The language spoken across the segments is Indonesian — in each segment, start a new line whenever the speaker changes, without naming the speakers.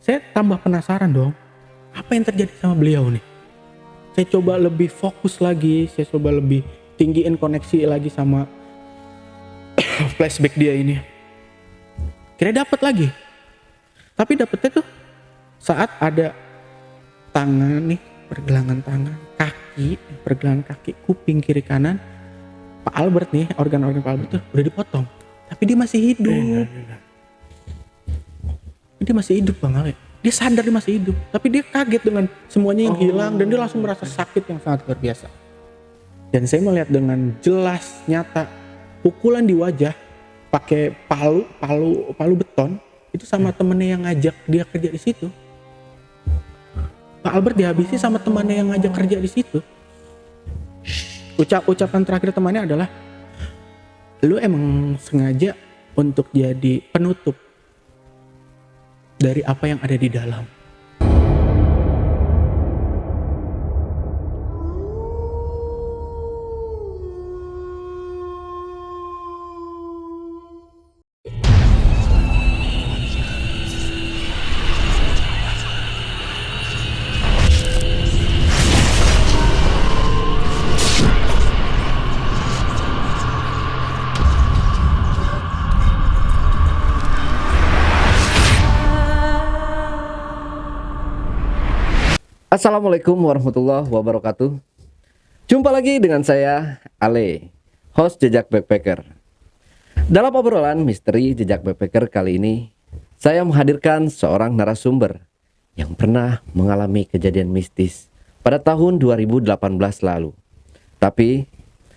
Saya tambah penasaran dong, apa yang terjadi sama beliau nih. Saya coba lebih fokus lagi, saya coba lebih tinggiin koneksi lagi sama flashback dia ini. Kira dapat lagi. Tapi dapetnya tuh saat ada tangan nih, pergelangan tangan, kaki, pergelangan kaki, kuping kiri kanan. Pak Albert nih, organ-organ Pak Albert tuh udah dipotong. Tapi dia masih hidup. Dia masih hidup Bang Ale. Dia sadar dia masih hidup. Tapi dia kaget dengan semuanya yang hilang. Dan dia langsung merasa sakit yang sangat luar biasa. Dan saya melihat dengan jelas, nyata, pukulan di wajah pakai palu beton itu sama temennya yang ngajak dia kerja di situ. Pak Albert dihabisi sama temannya yang ngajak kerja di situ. Ucapan terakhir temannya adalah, lu emang sengaja untuk jadi penutup dari apa yang ada di dalam.
Assalamualaikum warahmatullahi wabarakatuh. Jumpa lagi dengan saya, Ale, host Jejak Backpacker. Dalam obrolan misteri Jejak Backpacker kali ini, saya menghadirkan seorang narasumber yang pernah mengalami kejadian mistis pada tahun 2018 lalu. Tapi,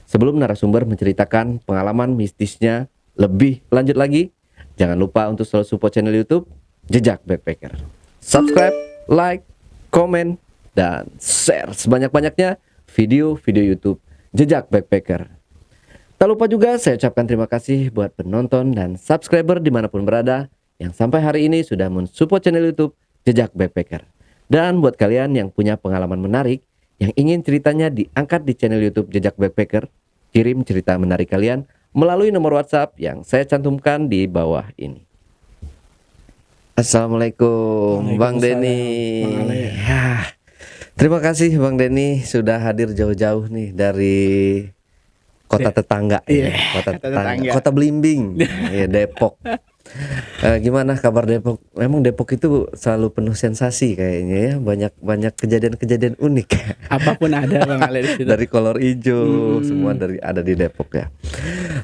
sebelum narasumber menceritakan pengalaman mistisnya lebih lanjut lagi, jangan lupa untuk selalu support channel YouTube Jejak Backpacker. Subscribe, like, komen, dan share sebanyak-banyaknya video-video YouTube Jejak Backpacker. Tak lupa juga saya ucapkan terima kasih buat penonton dan subscriber dimanapun berada yang sampai hari ini sudah mensupport channel YouTube Jejak Backpacker. Dan buat kalian yang punya pengalaman menarik yang ingin ceritanya diangkat di channel YouTube Jejak Backpacker, kirim cerita menarik kalian melalui nomor WhatsApp yang saya cantumkan di bawah ini. Assalamualaikum Bang Denny. Ya, terima kasih Bang Denny sudah hadir jauh-jauh nih dari kota tetangga, kota tetangga, kota Belimbing, ya, Depok. Gimana kabar Depok? Memang Depok itu selalu penuh sensasi kayaknya ya, banyak kejadian-kejadian unik.
Apapun ada Bang Ale di situ.
Dari kolor hijau, semua ada di Depok ya.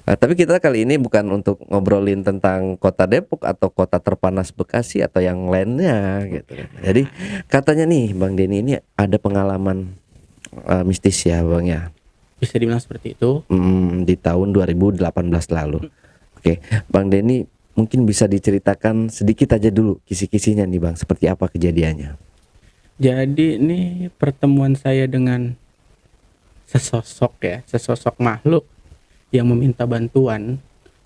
Tapi kita kali ini bukan untuk ngobrolin tentang kota Depok atau kota terpanas Bekasi atau yang lainnya gitu. Jadi katanya nih Bang Denny ini ada pengalaman mistis ya Bang ya.
Bisa dibilang seperti itu.
Di tahun 2018 lalu. Oke, Bang Denny mungkin bisa diceritakan sedikit aja dulu kisi-kisinya nih Bang, seperti apa kejadiannya.
Jadi ini pertemuan saya dengan sesosok makhluk yang meminta bantuan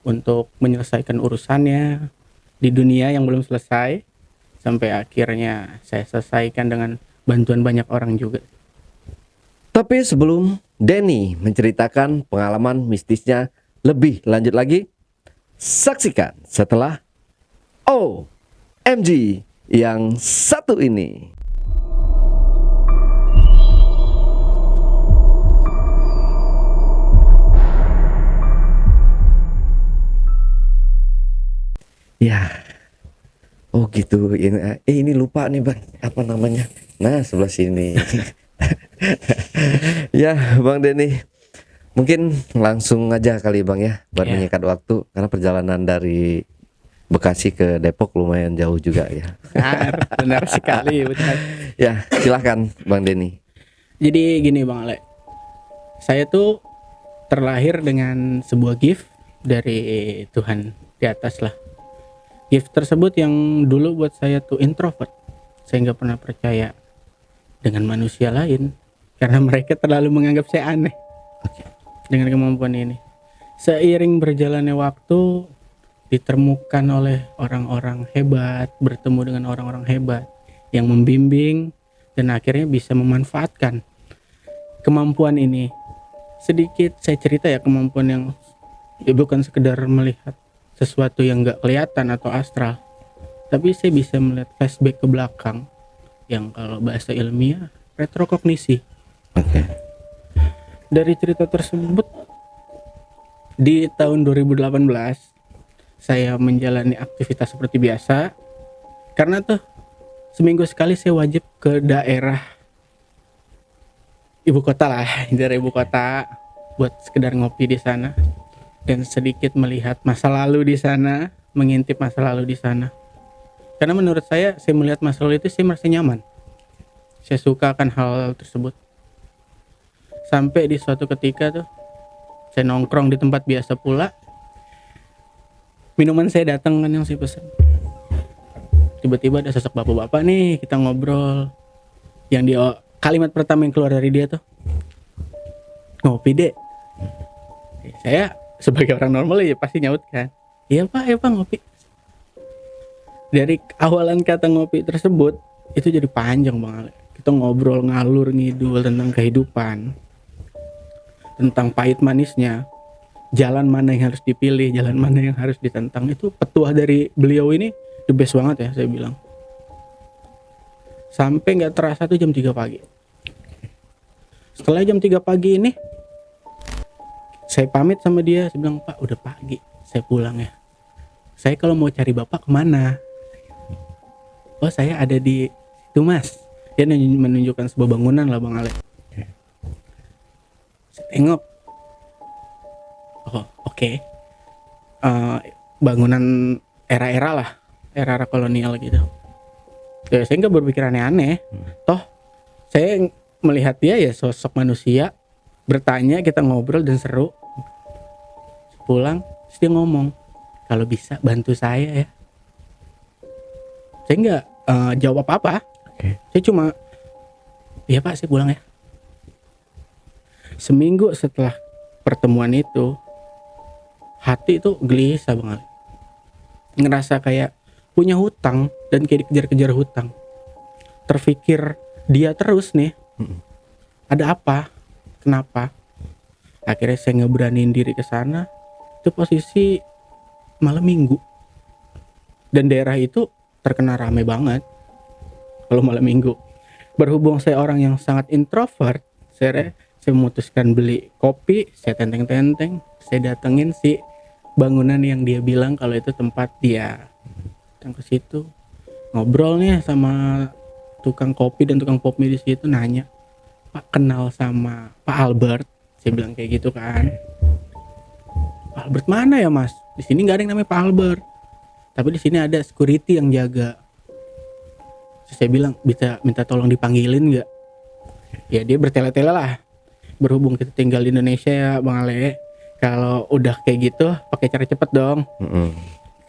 untuk menyelesaikan urusannya di dunia yang belum selesai, sampai akhirnya saya selesaikan dengan bantuan banyak orang juga.
Tapi sebelum Denny menceritakan pengalaman mistisnya lebih lanjut lagi, saksikan setelah OMG yang satu ini. Ya, oh gitu. Ini lupa nih Bang, apa namanya? Nah, sebelah sini. Ya, Bang Denny, mungkin langsung aja kali Bang ya, buat menyingkat waktu, karena perjalanan dari Bekasi ke Depok lumayan jauh juga ya.
Benar sekali, benar.
Ya, silahkan Bang Denny.
Jadi gini Bang Ale, saya tuh terlahir dengan sebuah gift dari Tuhan di atas lah. Gift tersebut yang dulu buat saya tuh introvert. Saya nggak pernah percaya dengan manusia lain karena mereka terlalu menganggap saya aneh. Dengan kemampuan ini, seiring berjalannya waktu, ditemukan oleh orang-orang hebat, bertemu dengan orang-orang hebat yang membimbing dan akhirnya bisa memanfaatkan kemampuan ini. Sedikit saya cerita ya, kemampuan yang bukan sekedar melihat sesuatu yang gak kelihatan atau astral, tapi saya bisa melihat flashback ke belakang yang kalau bahasa ilmiah retrokognisi.
Oke.
Dari cerita tersebut, di tahun 2018 saya menjalani aktivitas seperti biasa, karena tuh seminggu sekali saya wajib ke daerah ibu kota lah, daerah ibu kota buat sekedar ngopi di sana dan sedikit melihat masa lalu di sana, mengintip masa lalu di sana. Karena menurut saya melihat masa lalu itu saya merasa nyaman. Saya suka akan hal tersebut. Sampai di suatu ketika tuh saya nongkrong di tempat biasa pula. Minuman saya datang kan yang saya pesan. Tiba-tiba ada sosok bapak-bapak nih, kita ngobrol. Yang dia kalimat pertama yang keluar dari dia tuh, ngopi dek. Saya sebagai orang normal ya pasti nyaut kan, iya pak ngopi. Dari awalan kata ngopi tersebut itu jadi panjang banget. Kita ngobrol ngalur ngidul tentang kehidupan, tentang pahit manisnya, jalan mana yang harus dipilih, jalan mana yang harus ditentang. Itu petuah dari beliau ini the best banget ya saya bilang. Sampai nggak terasa tuh jam 3 pagi. Setelah jam 3 pagi ini saya pamit sama dia, saya bilang pak udah pagi, saya pulang ya. Saya kalau mau cari bapak kemana? Oh saya ada di situ mas. Dia menunjukkan sebuah bangunan lah Bang Ale. Saya tengok, oh oke. Bangunan era-era lah, era-era kolonial gitu. Ya, saya nggak berpikir aneh-aneh. Toh saya melihat dia ya sosok manusia, bertanya, kita ngobrol dan seru. Pulang terus dia ngomong, kalau bisa bantu saya ya. Saya nggak jawab apa-apa. Saya cuma, iya pak saya pulang ya. Seminggu setelah pertemuan itu, hati itu gelisah banget. Ngerasa kayak punya hutang dan kayak dikejar-kejar hutang. Terfikir dia terus nih. Ada apa? Kenapa? Akhirnya saya ngeberaniin diri ke sana. Itu posisi malam minggu. Dan daerah itu terkenal rame banget kalau malam minggu. Berhubung saya orang yang sangat introvert, saya memutuskan beli kopi, saya tenteng-tenteng, saya datengin si bangunan yang dia bilang kalau itu tempat dia. Datang ke situ, ngobrol nih sama tukang kopi dan tukang pop mie di situ, nanya, Pak kenal sama Pak Albert? Saya bilang kayak gitu kan. Pak Albert mana ya mas? Di sini nggak ada yang namanya Pak Albert. Tapi di sini ada security yang jaga. Saya bilang bisa minta tolong dipanggilin nggak? Ya dia bertele-tele lah. Berhubung kita tinggal di Indonesia ya Bang Ale, kalau udah kayak gitu pakai cara cepet dong.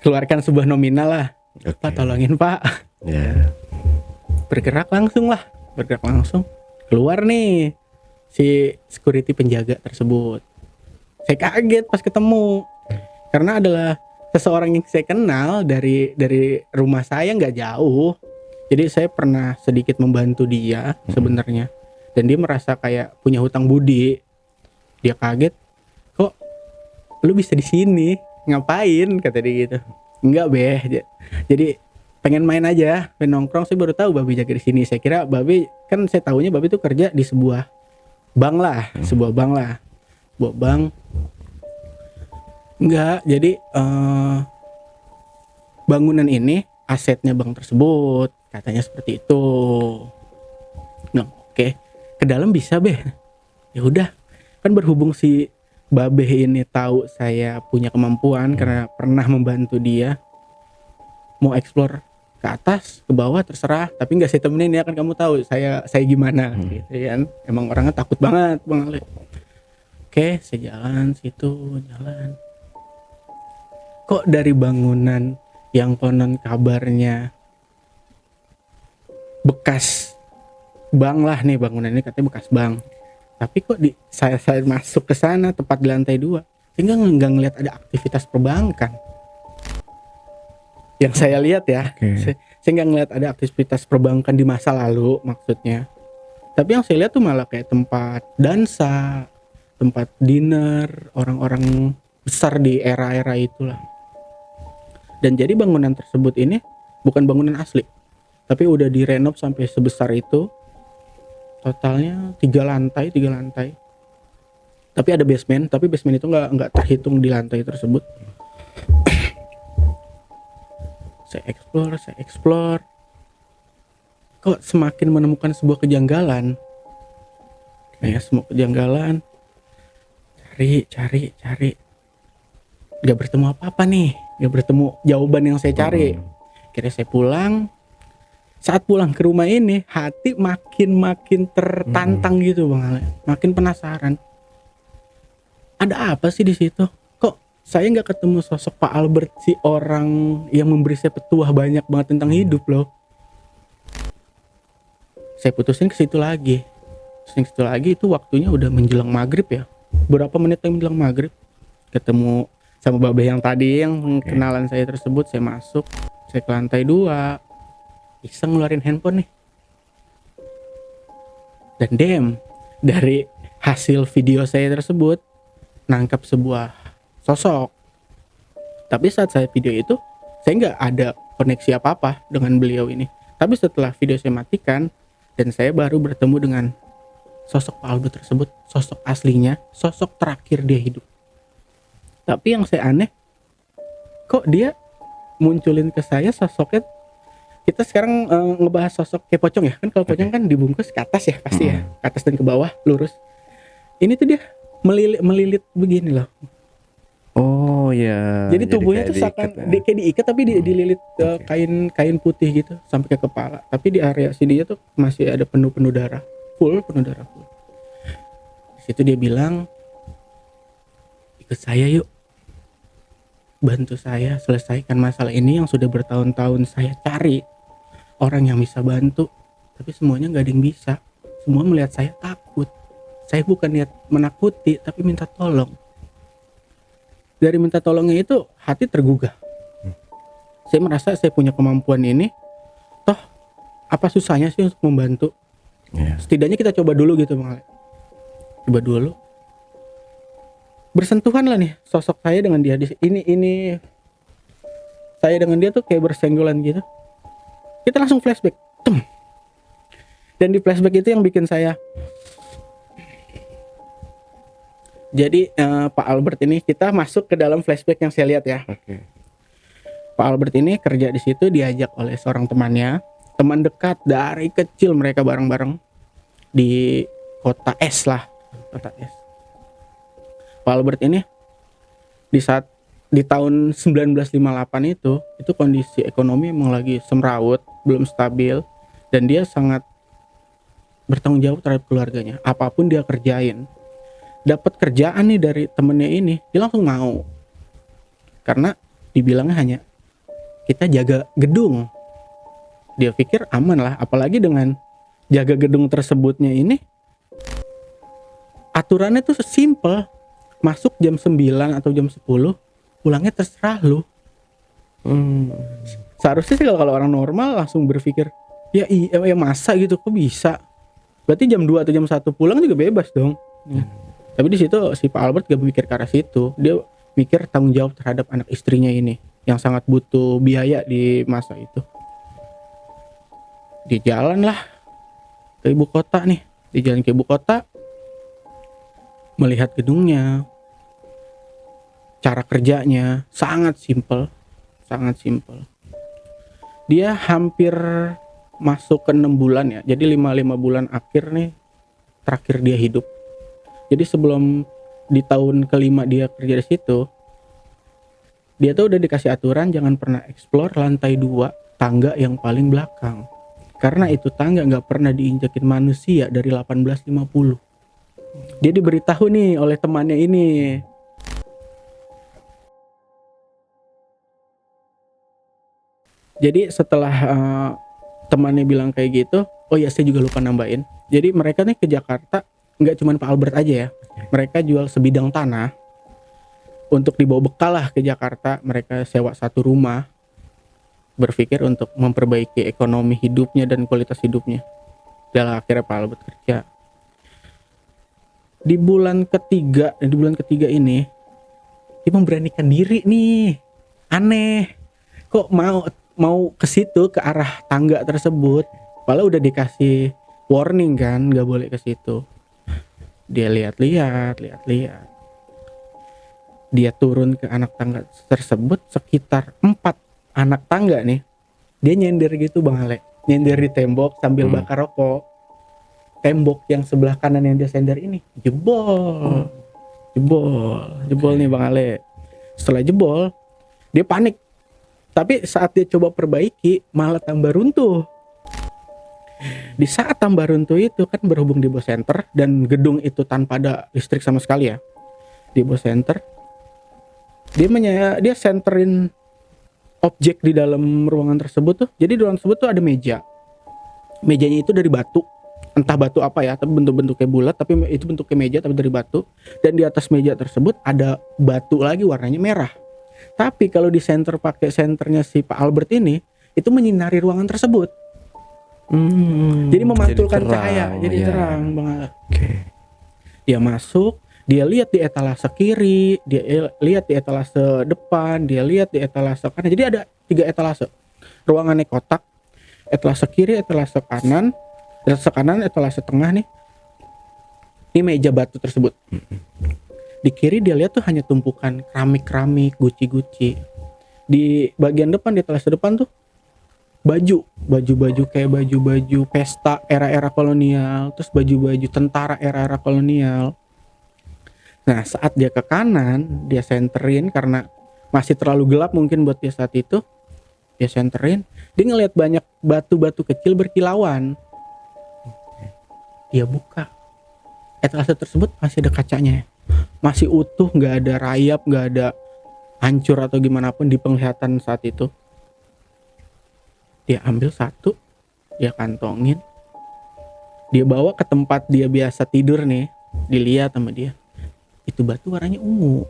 Keluarkan sebuah nominal lah. Pak tolongin pak. Bergerak langsung. Keluar nih si security penjaga tersebut. Saya kaget pas ketemu, karena adalah seseorang yang saya kenal dari rumah saya nggak jauh. Jadi saya pernah sedikit membantu dia sebenarnya, dan dia merasa kayak punya hutang budi. Dia kaget, kok lu bisa di sini, ngapain? Kata dia gitu. Enggak beh, jadi pengen main aja, pengen nongkrong. Saya baru tahu Babi jaga di sini. Saya kira Babi, kan saya tahunya Babi tuh kerja di sebuah bank lah, sebuah bank. Enggak, jadi bangunan ini asetnya bank tersebut, katanya seperti itu. Nah, oke, ke dalam bisa beh. Ya udah, kan berhubung si Babe ini tahu saya punya kemampuan karena pernah membantu dia, mau explore ke atas, ke bawah terserah, tapi nggak saya temenin ya, kan kamu tahu saya gimana gitu kan. Emang orangnya takut banget Bang Ale. Oke, saya jalan situ, jalan. Kok dari bangunan yang konon kabarnya bekas bank lah nih, bangunan ini katanya bekas bank. Tapi kok saya masuk ke sana tepat di lantai 2, sehingga nggak ngelihat ada aktivitas perbankan. Yang saya lihat ya, saya nggak ngelihat ada aktivitas perbankan di masa lalu maksudnya. Tapi yang saya lihat tuh malah kayak tempat dansa, tempat dinner orang-orang besar di era-era itulah. Dan jadi bangunan tersebut ini bukan bangunan asli, tapi udah direnov sampai sebesar itu. Totalnya 3 lantai. Tapi ada basement, tapi basement itu nggak terhitung di lantai tersebut. Saya explore. Kok semakin menemukan sebuah kejanggalan. Kayak semua kejanggalan. Cari. Gak bertemu apa-apa nih. Gak bertemu jawaban yang saya cari. Akhirnya saya pulang. Saat pulang ke rumah ini, hati makin tertantang gitu Bang Ale. Makin penasaran. Ada apa sih di situ? Kok saya nggak ketemu sosok Pak Albert, si orang yang memberi saya petuah banyak banget tentang hidup loh. Saya putusin ke situ lagi. Itu waktunya udah menjelang maghrib ya. Berapa menit yang menjelang maghrib, ketemu sama Babe yang tadi yang kenalan saya tersebut. Saya masuk, saya ke lantai 2, iseng ngeluarin handphone nih. Dan dari hasil video saya tersebut nangkap sebuah sosok. Tapi saat saya video itu, saya nggak ada koneksi apa-apa dengan beliau ini. Tapi setelah video saya matikan dan saya baru bertemu dengan sosok Pak Albert tersebut, sosok aslinya, sosok terakhir dia hidup. Tapi yang saya aneh, kok dia munculin ke saya sosoknya. Kita sekarang ngebahas sosok kayak pocong ya, kan kalau pocong kan dibungkus ke atas ya pasti ya, ke atas dan ke bawah lurus. Ini tuh dia melilit begini loh.
Oh ya.
Jadi tubuhnya tuh kayak diikat tapi dililit kain putih gitu sampai ke kepala. Tapi di area sininya tuh masih ada penuh darah, full. Di situ dia bilang, ikut saya yuk, bantu saya selesaikan masalah ini yang sudah bertahun-tahun saya cari orang yang bisa bantu, tapi semuanya nggak ada yang bisa. Semua melihat saya takut. Saya bukan niat menakuti, tapi minta tolong. Dari minta tolongnya itu hati tergugah. Saya merasa saya punya kemampuan ini. Toh apa susahnya sih untuk membantu? Setidaknya kita coba dulu gitu Bang Ale. Coba dulu. Bersentuhan lah nih sosok saya dengan dia. Ini saya dengan dia tuh kayak bersenggolan gitu. Kita langsung flashback. Dan di flashback itu yang bikin saya. Jadi Pak Albert ini, kita masuk ke dalam flashback yang saya lihat ya. Pak Albert ini kerja di situ diajak oleh seorang temannya, teman dekat dari kecil, mereka bareng-bareng di kota S lah, kota S. Pak Albert ini di tahun 1958 itu kondisi ekonomi emang lagi semrawut, belum stabil, dan dia sangat bertanggung jawab terhadap keluarganya. Apapun dia kerjain. Dapat kerjaan nih dari temennya ini, dia langsung mau. Karena dibilangnya hanya kita jaga gedung. Dia pikir aman lah, apalagi dengan jaga gedung tersebutnya ini. Aturannya tuh simple. Masuk jam 9 atau jam 10, pulangnya terserah lu. Seharusnya sih kalau orang normal langsung berpikir, ya masa gitu, kok bisa? Berarti jam 2 atau jam 1 pulang juga bebas dong. Tapi di situ si Pak Albert gak berpikir ke arah situ. Dia mikir tanggung jawab terhadap anak istrinya ini yang sangat butuh biaya di masa itu. Di jalan lah ke ibu kota nih. Di jalan ke ibu kota, melihat gedungnya, cara kerjanya sangat simpel. Dia hampir masuk ke 6 bulan ya. Jadi 5 bulan akhir nih terakhir dia hidup. Jadi sebelum di tahun kelima dia kerja di situ, dia tuh udah dikasih aturan jangan pernah explore lantai 2 tangga yang paling belakang. Karena itu tangga nggak pernah diinjakin manusia dari 1850. Dia diberitahu nih oleh temannya ini. Jadi setelah temannya bilang kayak gitu, oh ya saya juga lupa nambahin. Jadi mereka nih ke Jakarta, nggak cuma Pak Albert aja ya. Mereka jual sebidang tanah untuk dibawa bekal lah ke Jakarta. Mereka sewa satu rumah, berpikir untuk memperbaiki ekonomi hidupnya dan kualitas hidupnya. Dan akhirnya Pak Albert kerja. Di bulan ketiga ini dia memberanikan diri nih. Aneh. Kok mau mau ke situ, ke arah tangga tersebut. Padahal udah dikasih warning kan, nggak boleh ke situ. Dia lihat-lihat. Dia turun ke anak tangga tersebut, sekitar 4 anak tangga nih. Dia nyender gitu Bang Ale. Nyender di tembok sambil bakar rokok. Tembok yang sebelah kanan yang dia sender ini jebol nih Bang Ale. Setelah jebol, dia panik. Tapi saat dia coba perbaiki, malah tambah runtuh. Di saat tambah runtuh itu kan berhubung di bawah center dan gedung itu tanpa ada listrik sama sekali ya. Di bawah center, dia senterin objek di dalam ruangan tersebut tuh. Jadi di ruangan tersebut tuh ada meja. Mejanya itu dari batu. Entah batu apa ya, tapi bentuknya bulat, tapi itu bentuknya meja tapi dari batu. Dan di atas meja tersebut ada batu lagi warnanya merah. Tapi kalau di center pakai senternya si Pak Albert ini, itu menyinari ruangan tersebut. Jadi memantulkan cahaya, jadi terang banget. Dia masuk, dia lihat di etalase kiri, dia lihat di etalase depan, dia lihat di etalase kanan. Jadi ada 3 etalase. Ruangannya kotak, etalase kiri, etalase kanan, etalase tengah nih. Ini meja batu tersebut. Di kiri dia lihat tuh hanya tumpukan keramik, guci. Di bagian depan, di etalase depan tuh baju kayak baju pesta era-era kolonial, terus baju tentara era-era kolonial. Nah, saat dia ke kanan, dia senterin karena masih terlalu gelap mungkin buat dia saat itu. Dia senterin, dia ngelihat banyak batu-batu kecil berkilauan. Dia buka. Etalase tersebut masih ada kacanya. Masih utuh, nggak ada rayap, nggak ada hancur atau gimana pun di penglihatan saat itu. Dia ambil satu, dia kantongin, dia bawa ke tempat dia biasa tidur nih, dilihat sama dia. Itu batu warnanya ungu.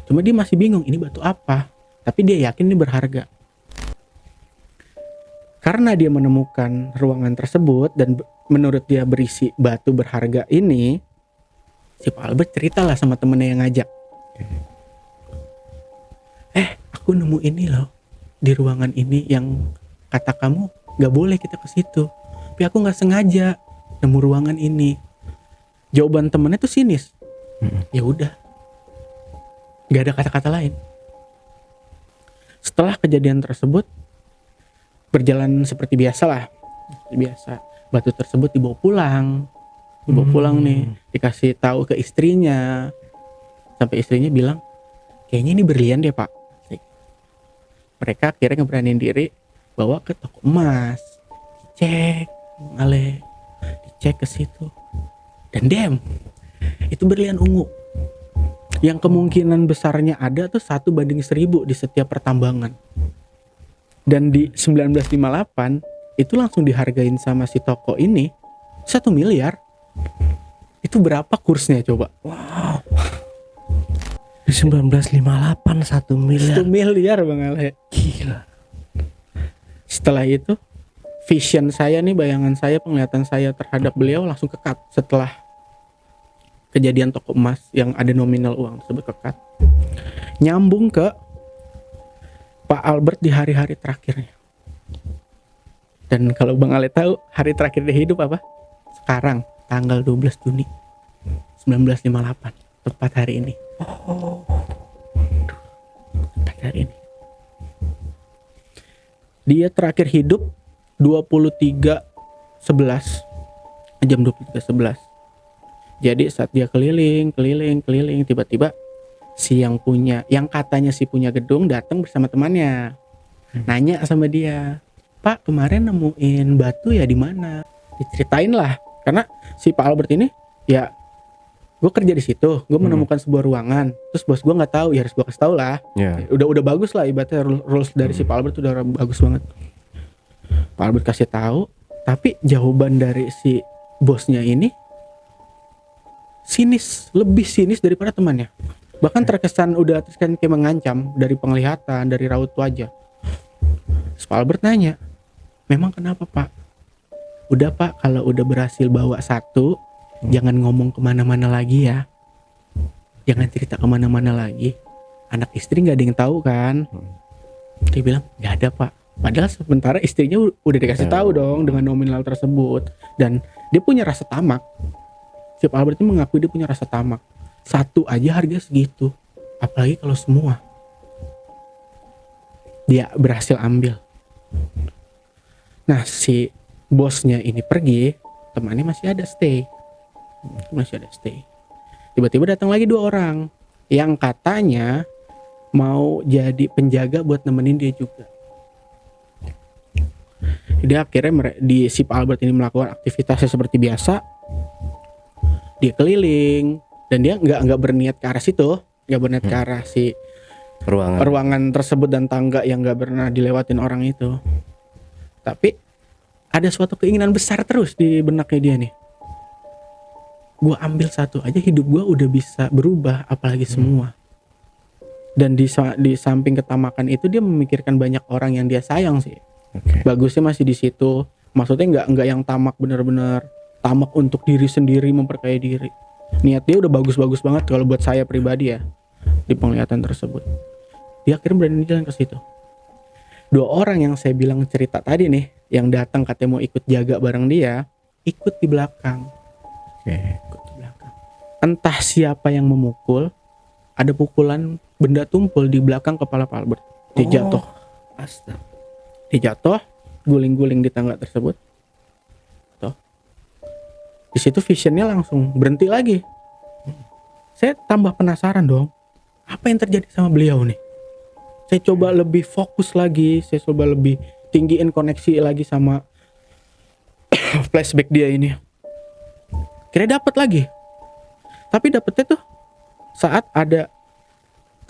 Cuma dia masih bingung, ini batu apa? Tapi dia yakin ini berharga. Karena dia menemukan ruangan tersebut dan menurut dia berisi batu berharga ini, si Pak Albert ceritalah sama temennya yang ngajak. Aku nemu ini loh. Di ruangan ini yang kata kamu gak boleh kita ke situ, tapi aku gak sengaja nemu ruangan ini. Jawaban temennya tuh sinis. Ya udah, gak ada kata-kata lain. Setelah kejadian tersebut berjalan seperti biasa lah, batu tersebut dibawa pulang nih, dikasih tahu ke istrinya, sampai istrinya bilang kayaknya ini berlian deh Pak. Mereka akhirnya ngeberaniin diri bawa ke toko emas, dicek ke situ, dan itu berlian ungu yang kemungkinan besarnya ada tuh 1:1000 di setiap pertambangan. Dan di 1958 itu langsung dihargain sama si toko ini 1 miliar. Itu berapa kursnya coba?
Wow. Di 1958 1 miliar.
1 miliar Bang Ale.
Gila.
Setelah itu vision saya nih, bayangan saya, penglihatan saya terhadap beliau langsung kekat. Setelah kejadian toko emas yang ada nominal uang tersebut kekat, nyambung ke Pak Albert di hari-hari terakhirnya. Dan kalau Bang Ale tahu hari terakhir dia hidup apa? Sekarang tanggal 12 Juni 1958, tepat hari ini. Tepat hari ini. Dia terakhir hidup 23:11, jam 23:11. Jadi saat dia keliling, tiba-tiba si yang katanya si punya gedung datang bersama temannya. Nanya sama dia, "Pak, kemarin nemuin batu ya di mana?" Diceritain lah, karena si Pak Albert ini ya, gue kerja di situ, gue menemukan sebuah ruangan, terus bos gue nggak tahu, ya harus gue kasih tahu lah. Udah bagus lah, ibaratnya rules dari si Pak Albert udah bagus banget. Pak Albert kasih tahu, tapi jawaban dari si bosnya ini sinis, lebih sinis daripada temannya. Bahkan terkesan kayak mengancam dari penglihatan, dari raut wajah. Terus Pak Albert nanya, "Memang kenapa Pak?" "Udah Pak, kalau udah berhasil bawa satu, jangan ngomong kemana-mana lagi ya. Jangan cerita kemana-mana lagi. Anak istri gak ada yang tahu kan. Dia bilang nggak ada pak. Padahal sementara istrinya udah dikasih tahu dong dengan nominal tersebut, dan dia punya rasa tamak. Si Pak Albert ini mengakui dia punya rasa tamak. Satu aja harga segitu, apalagi kalau semua. Dia berhasil ambil. Nah si bosnya ini pergi, temannya masih ada stay. Tiba-tiba datang lagi 2 orang yang katanya mau jadi penjaga buat nemenin dia juga. Jadi akhirnya si Pak Albert ini melakukan aktivitasnya seperti biasa. Dia keliling dan dia nggak berniat ke arah situ, nggak berniat ke arah si ruangan tersebut dan tangga yang nggak pernah dilewatin orang itu. Tapi ada suatu keinginan besar terus di benaknya dia nih. Gue ambil satu aja, hidup gue udah bisa berubah, apalagi semua. Dan di samping ketamakan itu dia memikirkan banyak orang yang dia sayang sih. Bagusnya masih di situ. Maksudnya nggak yang tamak benar-benar tamak untuk diri sendiri, memperkaya diri. Niat dia udah bagus-bagus banget kalau buat saya pribadi ya, di penglihatan tersebut. Dia akhirnya berani jalan ke situ. 2 orang yang saya bilang cerita tadi nih, yang datang katanya mau ikut jaga bareng dia, ikut di belakang. Ikut di belakang. Entah siapa yang memukul, ada pukulan benda tumpul di belakang kepala Pak Albert. Dia jatuh.
Astaga.
Dia jatuh, guling-guling di tangga tersebut. Tuh. Di situ visionnya langsung berhenti lagi. Saya tambah penasaran dong, apa yang terjadi sama beliau nih? Saya coba lebih fokus lagi, saya coba lebih tinggiin koneksi lagi sama flashback dia ini. Kira dapat lagi. Tapi dapetnya tuh saat ada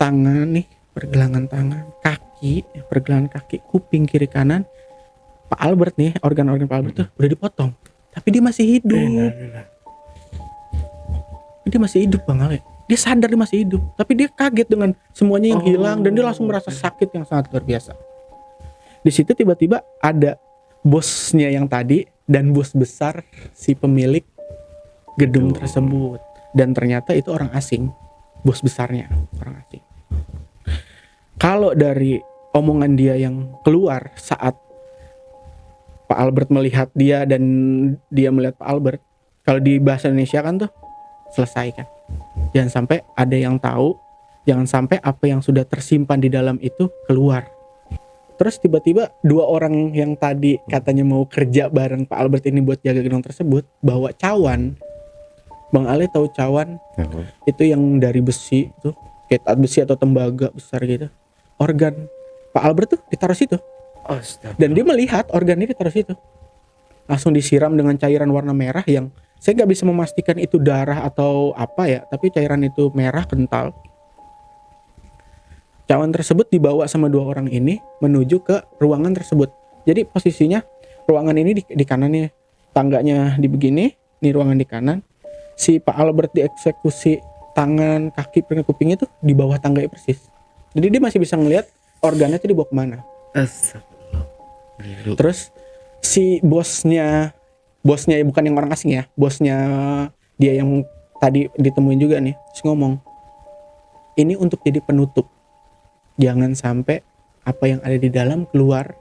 tangan nih, pergelangan tangan, pergelangan kaki, kuping kiri kanan Pak Albert nih, organ-organ Pak Albert tuh udah dipotong, tapi dia masih hidup. Dia masih hidup Bang Ale. Dia sadar dia masih hidup, tapi dia kaget dengan semuanya yang hilang dan dia langsung merasa sakit yang sangat luar biasa. Di situ tiba-tiba ada bosnya yang tadi dan bos besar si pemilik gedung tersebut, dan ternyata itu orang asing, bos besarnya orang asing. Kalau dari omongan dia yang keluar saat Pak Albert melihat dia dan dia melihat Pak Albert, kalau di bahasa Indonesia kan tuh selesai kan, jangan sampai ada yang tahu, jangan sampai apa yang sudah tersimpan di dalam itu keluar. Terus tiba-tiba 2 orang yang tadi katanya mau kerja bareng Pak Albert ini buat jaga gedung tersebut bawa cawan. Bang Ale tahu cawan? Itu yang dari besi tuh, kayak besi atau tembaga besar gitu. Organ Pak Albert tuh ditaruh situ. Dan dia melihat organ ini ditaruh situ. Langsung disiram dengan cairan warna merah yang saya nggak bisa memastikan itu darah atau apa ya, tapi cairan itu merah kental. Cawan tersebut dibawa sama 2 orang ini menuju ke ruangan tersebut. Jadi posisinya ruangan ini di kanannya, tangganya di begini, nih ruangan di kanan. Si Pak Albert dieksekusi, tangan, kaki, pergelangan kuping itu di bawah tangga persis. Jadi dia masih bisa ngelihat organnya itu dibawa kemana. Terus si bosnya bukan yang orang asing ya, bosnya dia yang tadi ditemuin juga nih, terus ngomong, ini untuk jadi penutup, jangan sampai apa yang ada di dalam keluar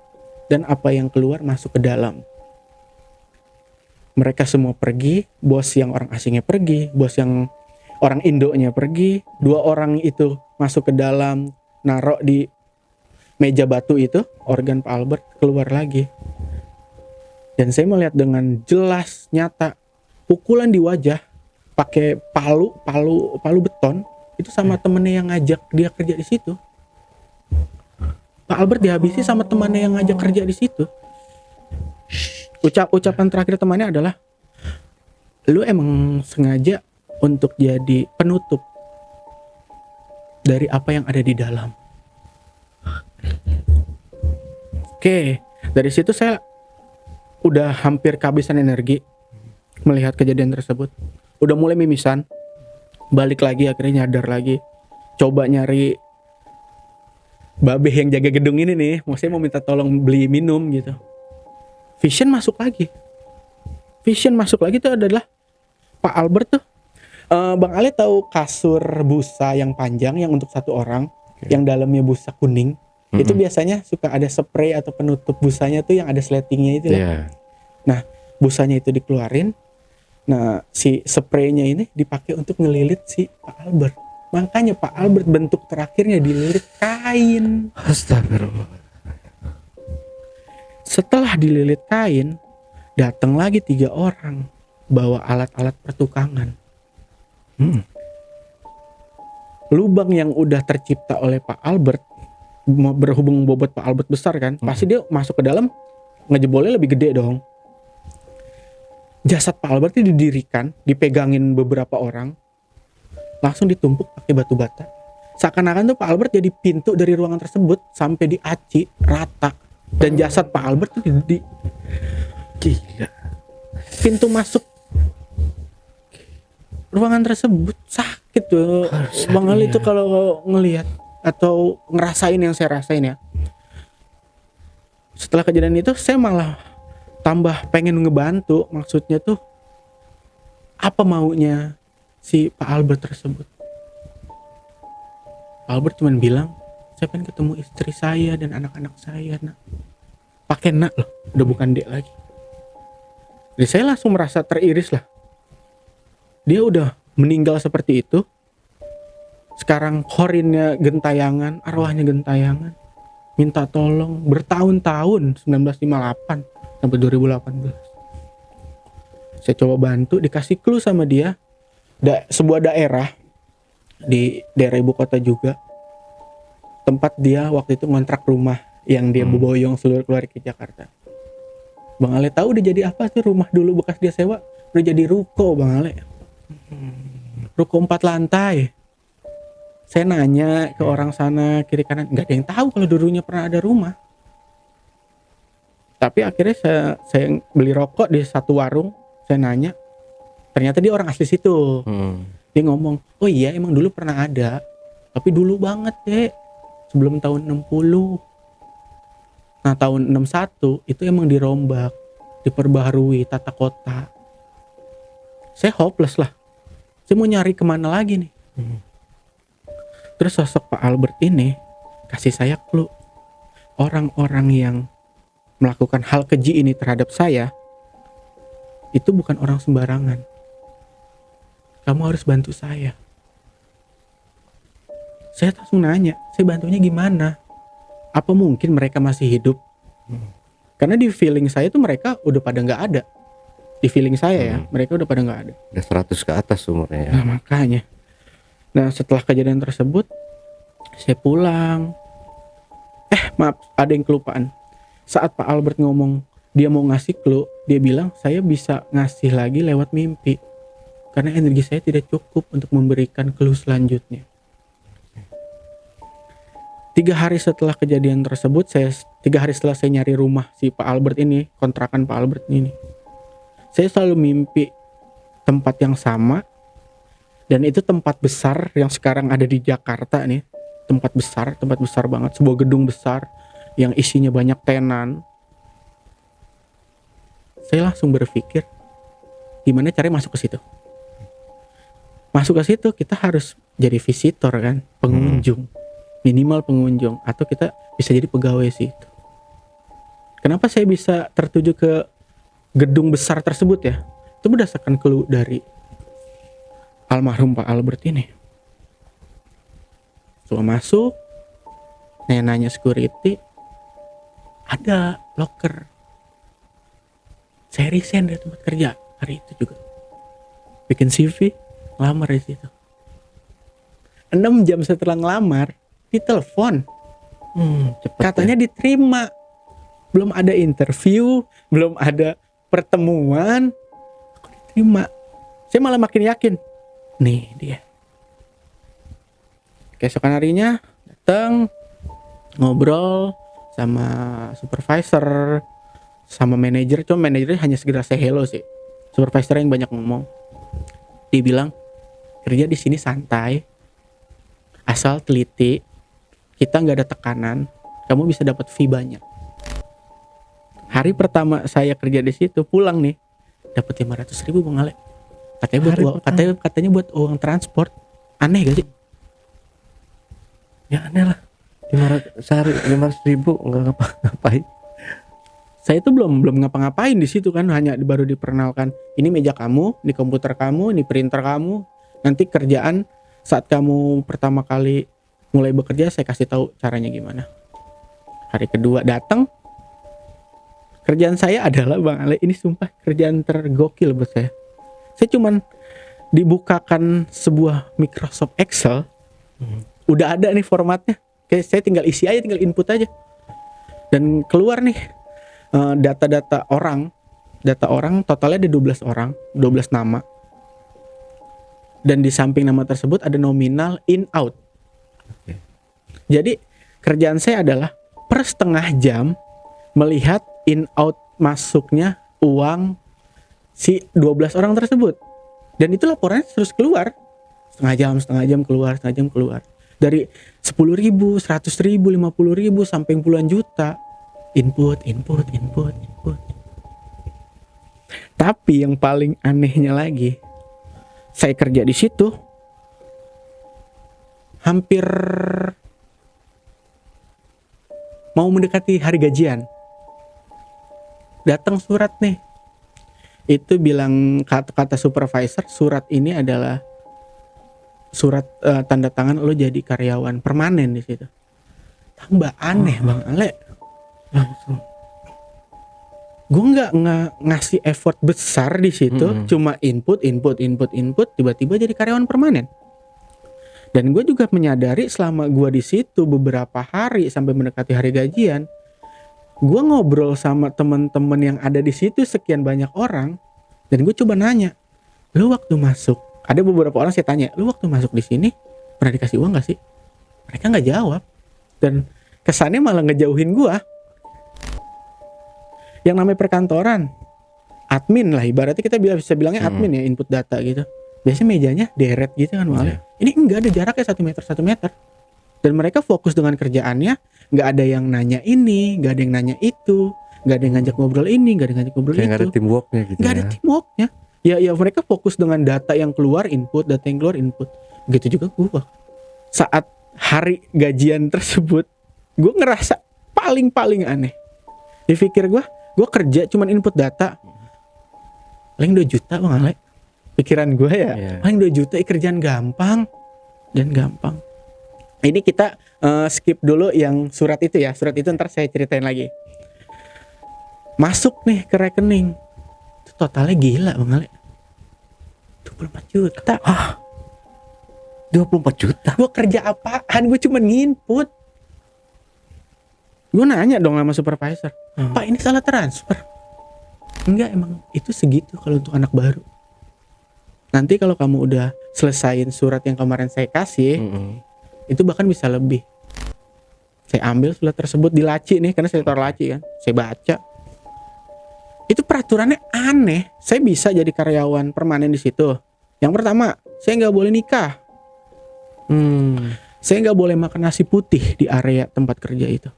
dan apa yang keluar masuk ke dalam. Mereka semua pergi, bos yang orang asingnya pergi, bos yang orang Indonya pergi, 2 orang itu masuk ke dalam, narok di meja batu itu, organ Pak Albert keluar lagi. Dan saya melihat dengan jelas nyata pukulan di wajah pakai palu beton itu sama temennya yang ngajak dia kerja di situ. Pak Albert dihabisi sama temannya yang ngajak kerja di situ. Ucapan terakhir temannya adalah, lu emang sengaja untuk jadi penutup dari apa yang ada di dalam. Oke, dari situ saya udah hampir kehabisan energi melihat kejadian tersebut. Udah mulai mimisan, balik lagi akhirnya nyadar lagi, coba nyari babe yang jaga gedung ini nih, maksudnya mau minta tolong beli minum gitu. Vision masuk lagi itu adalah Pak Albert tuh. Bang Ale tahu kasur busa yang panjang yang untuk 1 orang, yang dalamnya busa kuning. Itu biasanya suka ada spray atau penutup busanya tuh yang ada sletingnya itu loh.
Iya.
Nah, busanya itu dikeluarin. Nah, si spraynya ini dipakai untuk ngelilit si Pak Albert. Makanya Pak Albert bentuk terakhirnya dililit kain.
Astagfirullah.
Setelah dililit kain, datang lagi 3 orang bawa alat-alat pertukangan. Lubang yang udah tercipta oleh Pak Albert, berhubung bobot Pak Albert besar kan, pasti dia masuk ke dalam ngejebolnya lebih gede dong. Jasad Pak Albert itu didirikan, dipegangin beberapa orang, langsung ditumpuk pakai batu bata. Seakan-akan tuh Pak Albert jadi pintu dari ruangan tersebut sampai diaci rata. Dan jasad Pak Albert tuh di
Gila.
pintu masuk ruangan tersebut sakit tuh. Bang Ali itu kalau ngelihat atau ngerasain yang saya rasain ya. Setelah kejadian itu saya malah tambah pengen ngebantu. Maksudnya tuh apa maunya si Pak Albert tersebut. Pak Albert cuman bilang, saya pengen ketemu istri saya dan anak-anak saya, nak. Pakai nak loh, udah bukan dek lagi. Jadi saya langsung merasa teriris lah. Dia udah meninggal seperti itu. Sekarang korinnya gentayangan, arwahnya gentayangan. Minta tolong bertahun-tahun, 1958 sampai 2018. Saya coba bantu, dikasih clue sama dia. Sebuah daerah di daerah ibu kota juga, tempat dia waktu itu ngontrak rumah yang dia boyong seluruh keluarga ke Jakarta. Bang Ale tahu udah jadi apa tuh rumah dulu bekas dia sewa? Udah jadi ruko Bang Ale. Ruko 4 lantai. Saya nanya ke orang sana kiri kanan, nggak ada yang tahu kalau dulunya pernah ada rumah. Tapi akhirnya saya beli rokok di satu warung, saya nanya, ternyata dia orang asli situ. Dia ngomong, oh iya emang dulu pernah ada, tapi dulu banget deh, sebelum tahun 60. Nah tahun 61 itu emang dirombak, diperbaharui tata kota. Saya hopeless lah, saya mau nyari kemana lagi nih. Terus sosok Pak Albert ini kasih saya clue, orang-orang yang melakukan hal keji ini terhadap saya itu bukan orang sembarangan. Kamu harus bantu saya. Saya langsung nanya, saya bantunya gimana? Apa mungkin mereka masih hidup? Karena di feeling saya tuh mereka udah pada nggak ada. Di feeling saya ya, mereka udah pada nggak ada.
Udah 100 ke atas umurnya ya.
Nah makanya. Nah setelah kejadian tersebut, saya pulang. Maaf, ada yang kelupaan. Saat Pak Albert ngomong dia mau ngasih clue, dia bilang saya bisa ngasih lagi lewat mimpi. Karena energi saya tidak cukup untuk memberikan clue selanjutnya. 3 hari setelah kejadian tersebut, 3 hari setelah saya nyari rumah si Pak Albert ini, kontrakan Pak Albert ini, saya selalu mimpi tempat yang sama. Dan itu tempat besar yang sekarang ada di Jakarta nih. Tempat besar banget. Sebuah gedung besar yang isinya banyak tenan. Saya langsung berpikir, gimana caranya masuk ke situ? Masuk ke situ kita harus jadi visitor kan, pengunjung. Minimal pengunjung. Atau kita bisa jadi pegawai situ. Kenapa saya bisa tertuju ke gedung besar tersebut ya? Itu berdasarkan clue dari almarhum Pak Albert ini. Coba masuk, nanya security, ada locker. Saya resign dari tempat kerja hari itu juga. Bikin CV, ngelamar di situ. 6 jam setelah ngelamar, ditelepon. Katanya diterima. Belum ada interview, belum ada pertemuan, kok diterima. Saya malah makin yakin. Nih dia. Keesokan harinya datang ngobrol sama supervisor, sama manajer. Cuma manajernya hanya segera say hello sih. Supervisor yang banyak ngomong. Dia bilang kerja di sini santai, asal teliti, kita nggak ada tekanan, kamu bisa dapat fee banyak. Hari pertama saya kerja di situ, pulang nih dapat 500.000 Bang Ale. Katanya buat uang transport. Aneh gak sih?
Ya aneh lah. Sehari 500.000 nggak ngapa-ngapain.
Saya itu belum ngapa-ngapain di situ kan, hanya baru diperkenalkan, ini meja kamu, ini komputer kamu, ini printer kamu. Nanti kerjaan saat kamu pertama kali mulai bekerja saya kasih tahu caranya gimana. Hari kedua datang, kerjaan saya adalah Bang Ale, ini sumpah kerjaan tergokil buat saya. Saya cuman dibukakan sebuah Microsoft Excel, udah ada nih formatnya. Kayak saya tinggal isi aja, tinggal input aja. Dan keluar nih data orang totalnya ada 12 orang, 12 nama. Dan di samping nama tersebut ada nominal in out.
Oke.
Jadi kerjaan saya adalah per setengah jam melihat in out masuknya uang si 12 orang tersebut. Dan itu laporannya terus keluar. Setengah jam keluar. Dari 10.000, 100.000, 50.000 sampai puluhan juta. Input. Tapi yang paling anehnya lagi, saya kerja di situ hampir mau mendekati hari gajian. Datang surat nih. Itu bilang kata supervisor, surat ini adalah surat tanda tangan lo jadi karyawan permanen di situ. Tambah aneh Bang Ale.
Langsung.
Gue nggak ngasih effort besar di situ, cuma input, tiba-tiba jadi karyawan permanen. Dan gue juga menyadari selama gue di situ beberapa hari sampai mendekati hari gajian, gue ngobrol sama teman-teman yang ada di situ sekian banyak orang, dan gue coba nanya, lu waktu masuk, ada beberapa orang saya tanya, lu waktu masuk di sini pernah dikasih uang nggak sih? Mereka nggak jawab, dan kesannya malah ngejauhin gue. Yang namanya perkantoran, admin lah ibaratnya, kita bisa bilangnya admin ya, input data gitu. Biasanya mejanya deret gitu kan malah. Ini enggak ada jaraknya 1 meter. Dan mereka fokus dengan kerjaannya, nggak ada yang nanya ini, nggak ada yang nanya itu, nggak ada yang ngajak ngobrol ini, nggak ada yang ngajak ngobrol itu.
Nggak ada teamworknya gitu.
Nggak ada teamworknya. Ya mereka fokus dengan data yang keluar input, data yang keluar input. Gitu juga gua. Saat hari gajian tersebut, gua ngerasa paling aneh. Dipikir gua kerja cuman input data, paling 2 juta Bang Ale. Pikiran gue ya, paling 2 juta kerjaan gampang. Ini kita skip dulu yang surat itu ya. Surat itu ntar saya ceritain lagi. Masuk nih ke rekening, itu totalnya gila Bang Ale, 24 juta.
24 juta?
Gue kerja apaan? Gue cuma nginput. Gue nanya dong sama supervisor, Pak ini salah transfer? Enggak, emang itu segitu kalau untuk anak baru. Nanti kalau kamu udah selesain surat yang kemarin saya kasih, itu bahkan bisa lebih. Saya ambil surat tersebut di laci nih, karena saya taruh laci kan. Saya baca. Itu peraturannya aneh. Saya bisa jadi karyawan permanen di situ. Yang pertama, saya nggak boleh nikah. Saya nggak boleh makan nasi putih di area tempat kerja itu.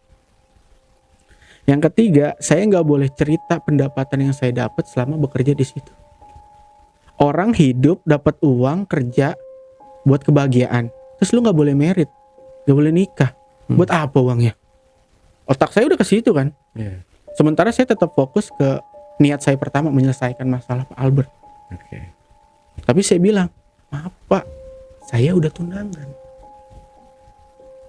Yang ketiga, saya nggak boleh cerita pendapatan yang saya dapat selama bekerja di situ. Orang hidup dapat uang kerja buat kebahagiaan, terus lu nggak boleh merit, nggak boleh nikah. Buat apa uangnya? Otak saya udah ke situ kan. Sementara saya tetap fokus ke niat saya pertama, menyelesaikan masalah Pak Albert. Tapi saya bilang, maaf Pak, saya udah tunangan.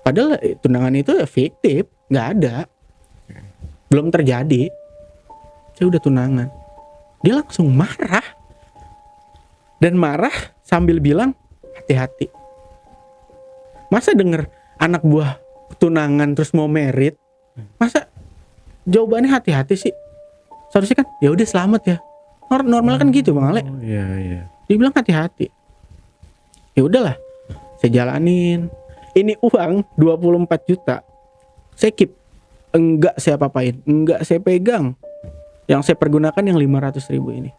Padahal tunangan itu ya fiktif, nggak ada. Belum terjadi. Saya udah tunangan. Dia langsung marah. Dan marah sambil bilang, hati-hati. Masa denger anak buah tunangan terus mau merit, masa jawabannya hati-hati sih? Seharusnya kan, ya udah selamat ya. Normal kan gitu Bang Ale.
Iya.
Dia bilang hati-hati. Ya udahlah, saya jalanin. Ini uang 24 juta. Saya keep. Enggak saya apa-apain, enggak saya pegang. Yang saya pergunakan yang 500.000 ini.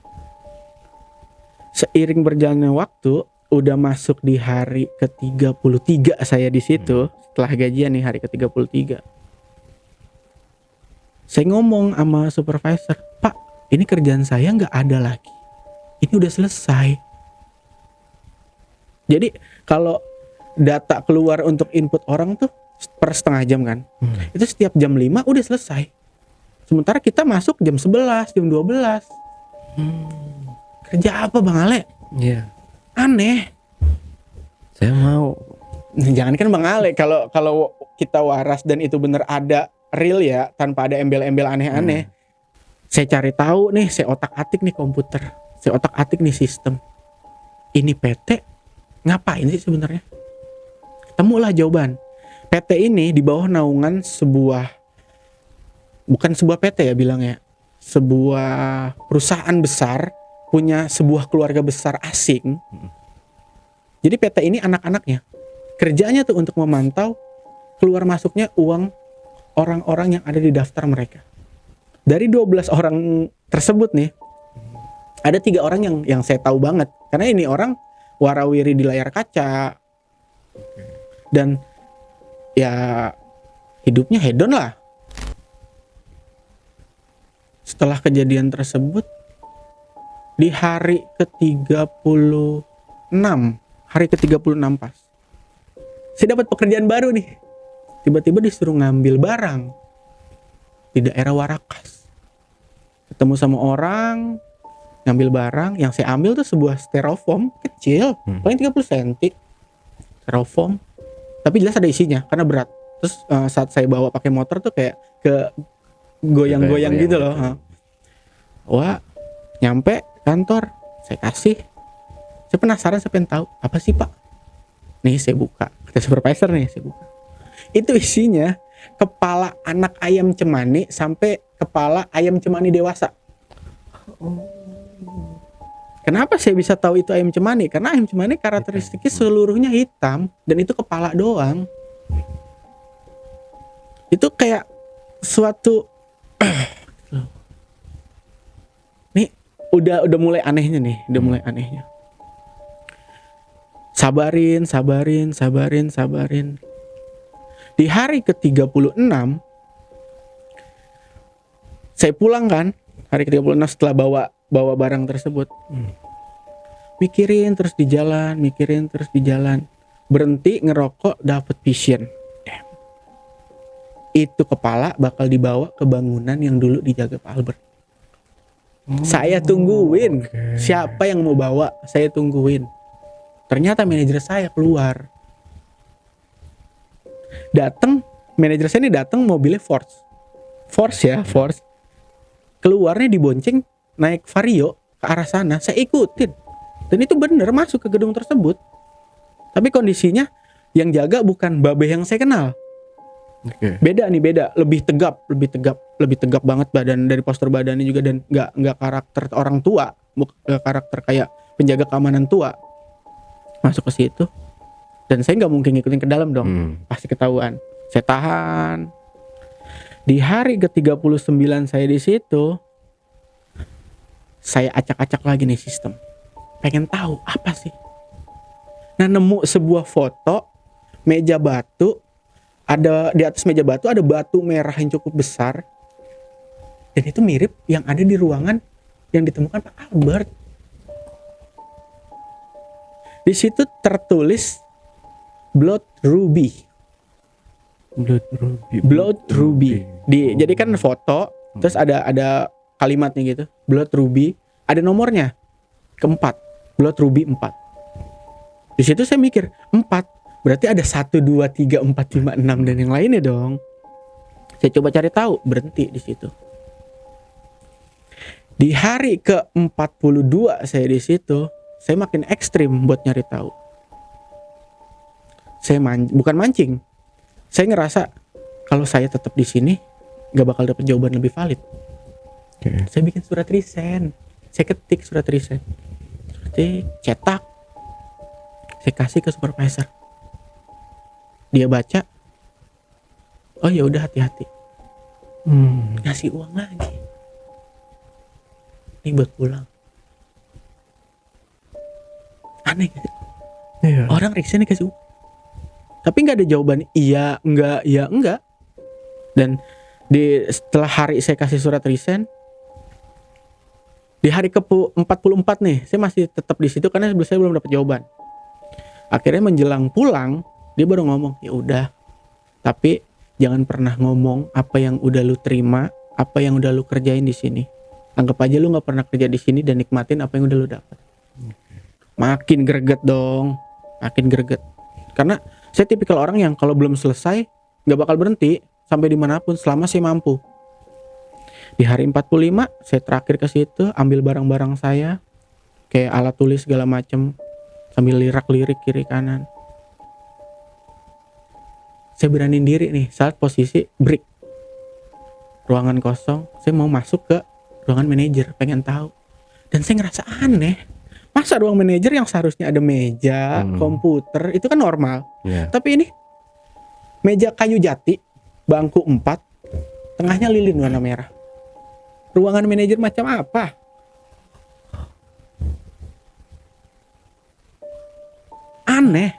Seiring berjalannya waktu, udah masuk di hari ke-33 saya di situ. Setelah gajian nih hari ke-33. Saya ngomong sama supervisor, Pak, ini kerjaan saya nggak ada lagi. Ini udah selesai. Jadi kalau data keluar untuk input orang tuh per setengah jam kan. Itu setiap jam 5 udah selesai. Sementara kita masuk jam 11, jam 12. Kerja apa Bang Ale?
Iya.
Aneh.
Saya mau.
Jangan kan Bang Ale, kalau kita waras dan itu bener ada real ya, tanpa ada embel-embel aneh-aneh. Saya cari tahu nih, saya otak-atik nih komputer. Saya otak-atik nih sistem. Ini PT ngapain sih sebenarnya? Ketemulah jawaban. PT ini di bawah naungan bukan sebuah PT ya bilangnya, sebuah perusahaan besar, punya sebuah keluarga besar asing. Jadi PT ini anak-anaknya kerjanya tuh untuk memantau keluar masuknya uang orang-orang yang ada di daftar mereka. Dari 12 orang tersebut nih, ada 3 orang yang saya tahu banget, karena ini orang warawiri di layar kaca dan ya hidupnya hedon lah. Setelah kejadian tersebut, di hari ke-36 pas, saya dapat pekerjaan baru nih. Tiba-tiba disuruh ngambil barang di daerah Warakas. Ketemu sama orang, ngambil barang. Yang saya ambil tuh sebuah styrofoam kecil, paling 30 cm. Styrofoam, tapi jelas ada isinya karena berat. Terus saat saya bawa pakai motor tuh kayak ke goyang-goyang gitu loh. Wah, nyampe kantor, saya kasih. Saya penasaran, saya pengen tahu apa sih Pak. Nih saya buka, kata supervisor nih, saya buka. Itu isinya kepala anak ayam cemani sampai kepala ayam cemani dewasa. Kenapa saya bisa tahu itu ayam cemani? Karena ayam cemani karakteristiknya seluruhnya hitam dan itu kepala doang. Itu kayak suatu nih udah mulai anehnya nih, udah mulai anehnya. Sabarin. Di hari ke-36 saya pulang kan, hari ke-36 setelah bawa barang tersebut. Mikirin terus di jalan. Berhenti ngerokok, dapet vision. Damn. Itu kepala bakal dibawa ke bangunan yang dulu dijaga Pak Albert. Saya tungguin. Siapa yang mau bawa? Saya tungguin. Ternyata manajer saya keluar. Manajer saya ini datang mobilnya Force. Keluarnya dibonceng naik Vario ke arah sana. Saya ikutin. Dan itu bener masuk ke gedung tersebut. Tapi kondisinya yang jaga bukan babe yang saya kenal. Beda. Lebih tegap banget badan, dari postur badannya juga, dan nggak karakter orang tua, bukan karakter kayak penjaga keamanan tua. Masuk ke situ dan saya nggak mungkin ngikutin ke dalam dong, pasti ketahuan. Saya tahan. Di hari ke-39 saya di situ, saya acak-acak lagi nih sistem, pengen tahu apa sih. Nah, nemu sebuah foto meja batu, ada di atas meja batu ada batu merah yang cukup besar, dan itu mirip yang ada di ruangan yang ditemukan Pak Albert. Di situ tertulis Blood Ruby. Jadi kan foto, terus ada kalimatnya gitu, Blood Ruby, ada nomornya keempat, Blood Ruby 4. Di situ saya mikir 4 berarti ada 1, 2, 3, 4, 5, 6 dan yang lainnya dong. Saya coba cari tahu, berhenti di situ. Di hari ke-42 saya di situ, saya makin ekstrim buat nyari tahu. Saya bukan mancing. Saya ngerasa kalau saya tetap di sini nggak bakal dapat jawaban lebih valid. Saya bikin surat resign. Saya ketik surat resign. Cetak. Saya kasih ke supervisor. Dia baca. Oh ya udah, hati-hati. Ngasih uang lagi. Ini buat pulang. Aneh gitu. Iya. Orang resign dikasih uang. Tapi nggak ada jawaban iya, enggak. Dan setelah hari saya kasih surat resign, di hari ke-44 nih, saya masih tetap di situ karena saya belum dapat jawaban. Akhirnya menjelang pulang, dia baru ngomong, ya udah, Tapi jangan pernah ngomong apa yang udah lu terima, apa yang udah lu kerjain di sini. Anggap aja lu nggak pernah kerja di sini dan nikmatin apa yang udah lu dapat. Makin greget dong, makin greget. Karena saya tipikal orang yang kalau belum selesai nggak bakal berhenti sampai dimanapun selama saya mampu. Di hari 45 saya terakhir ke situ, ambil barang-barang saya, kayak alat tulis segala macem, sambil lirak-lirik kiri kanan. Saya beraniin diri nih saat posisi break, ruangan kosong, saya mau masuk ke ruangan manajer, pengen tahu. Dan saya ngerasa aneh, masa ruang manajer yang seharusnya ada meja, komputer, itu kan normal. Tapi ini meja kayu jati, bangku 4, tengahnya lilin warna merah. Ruangan manajer macam apa? Aneh.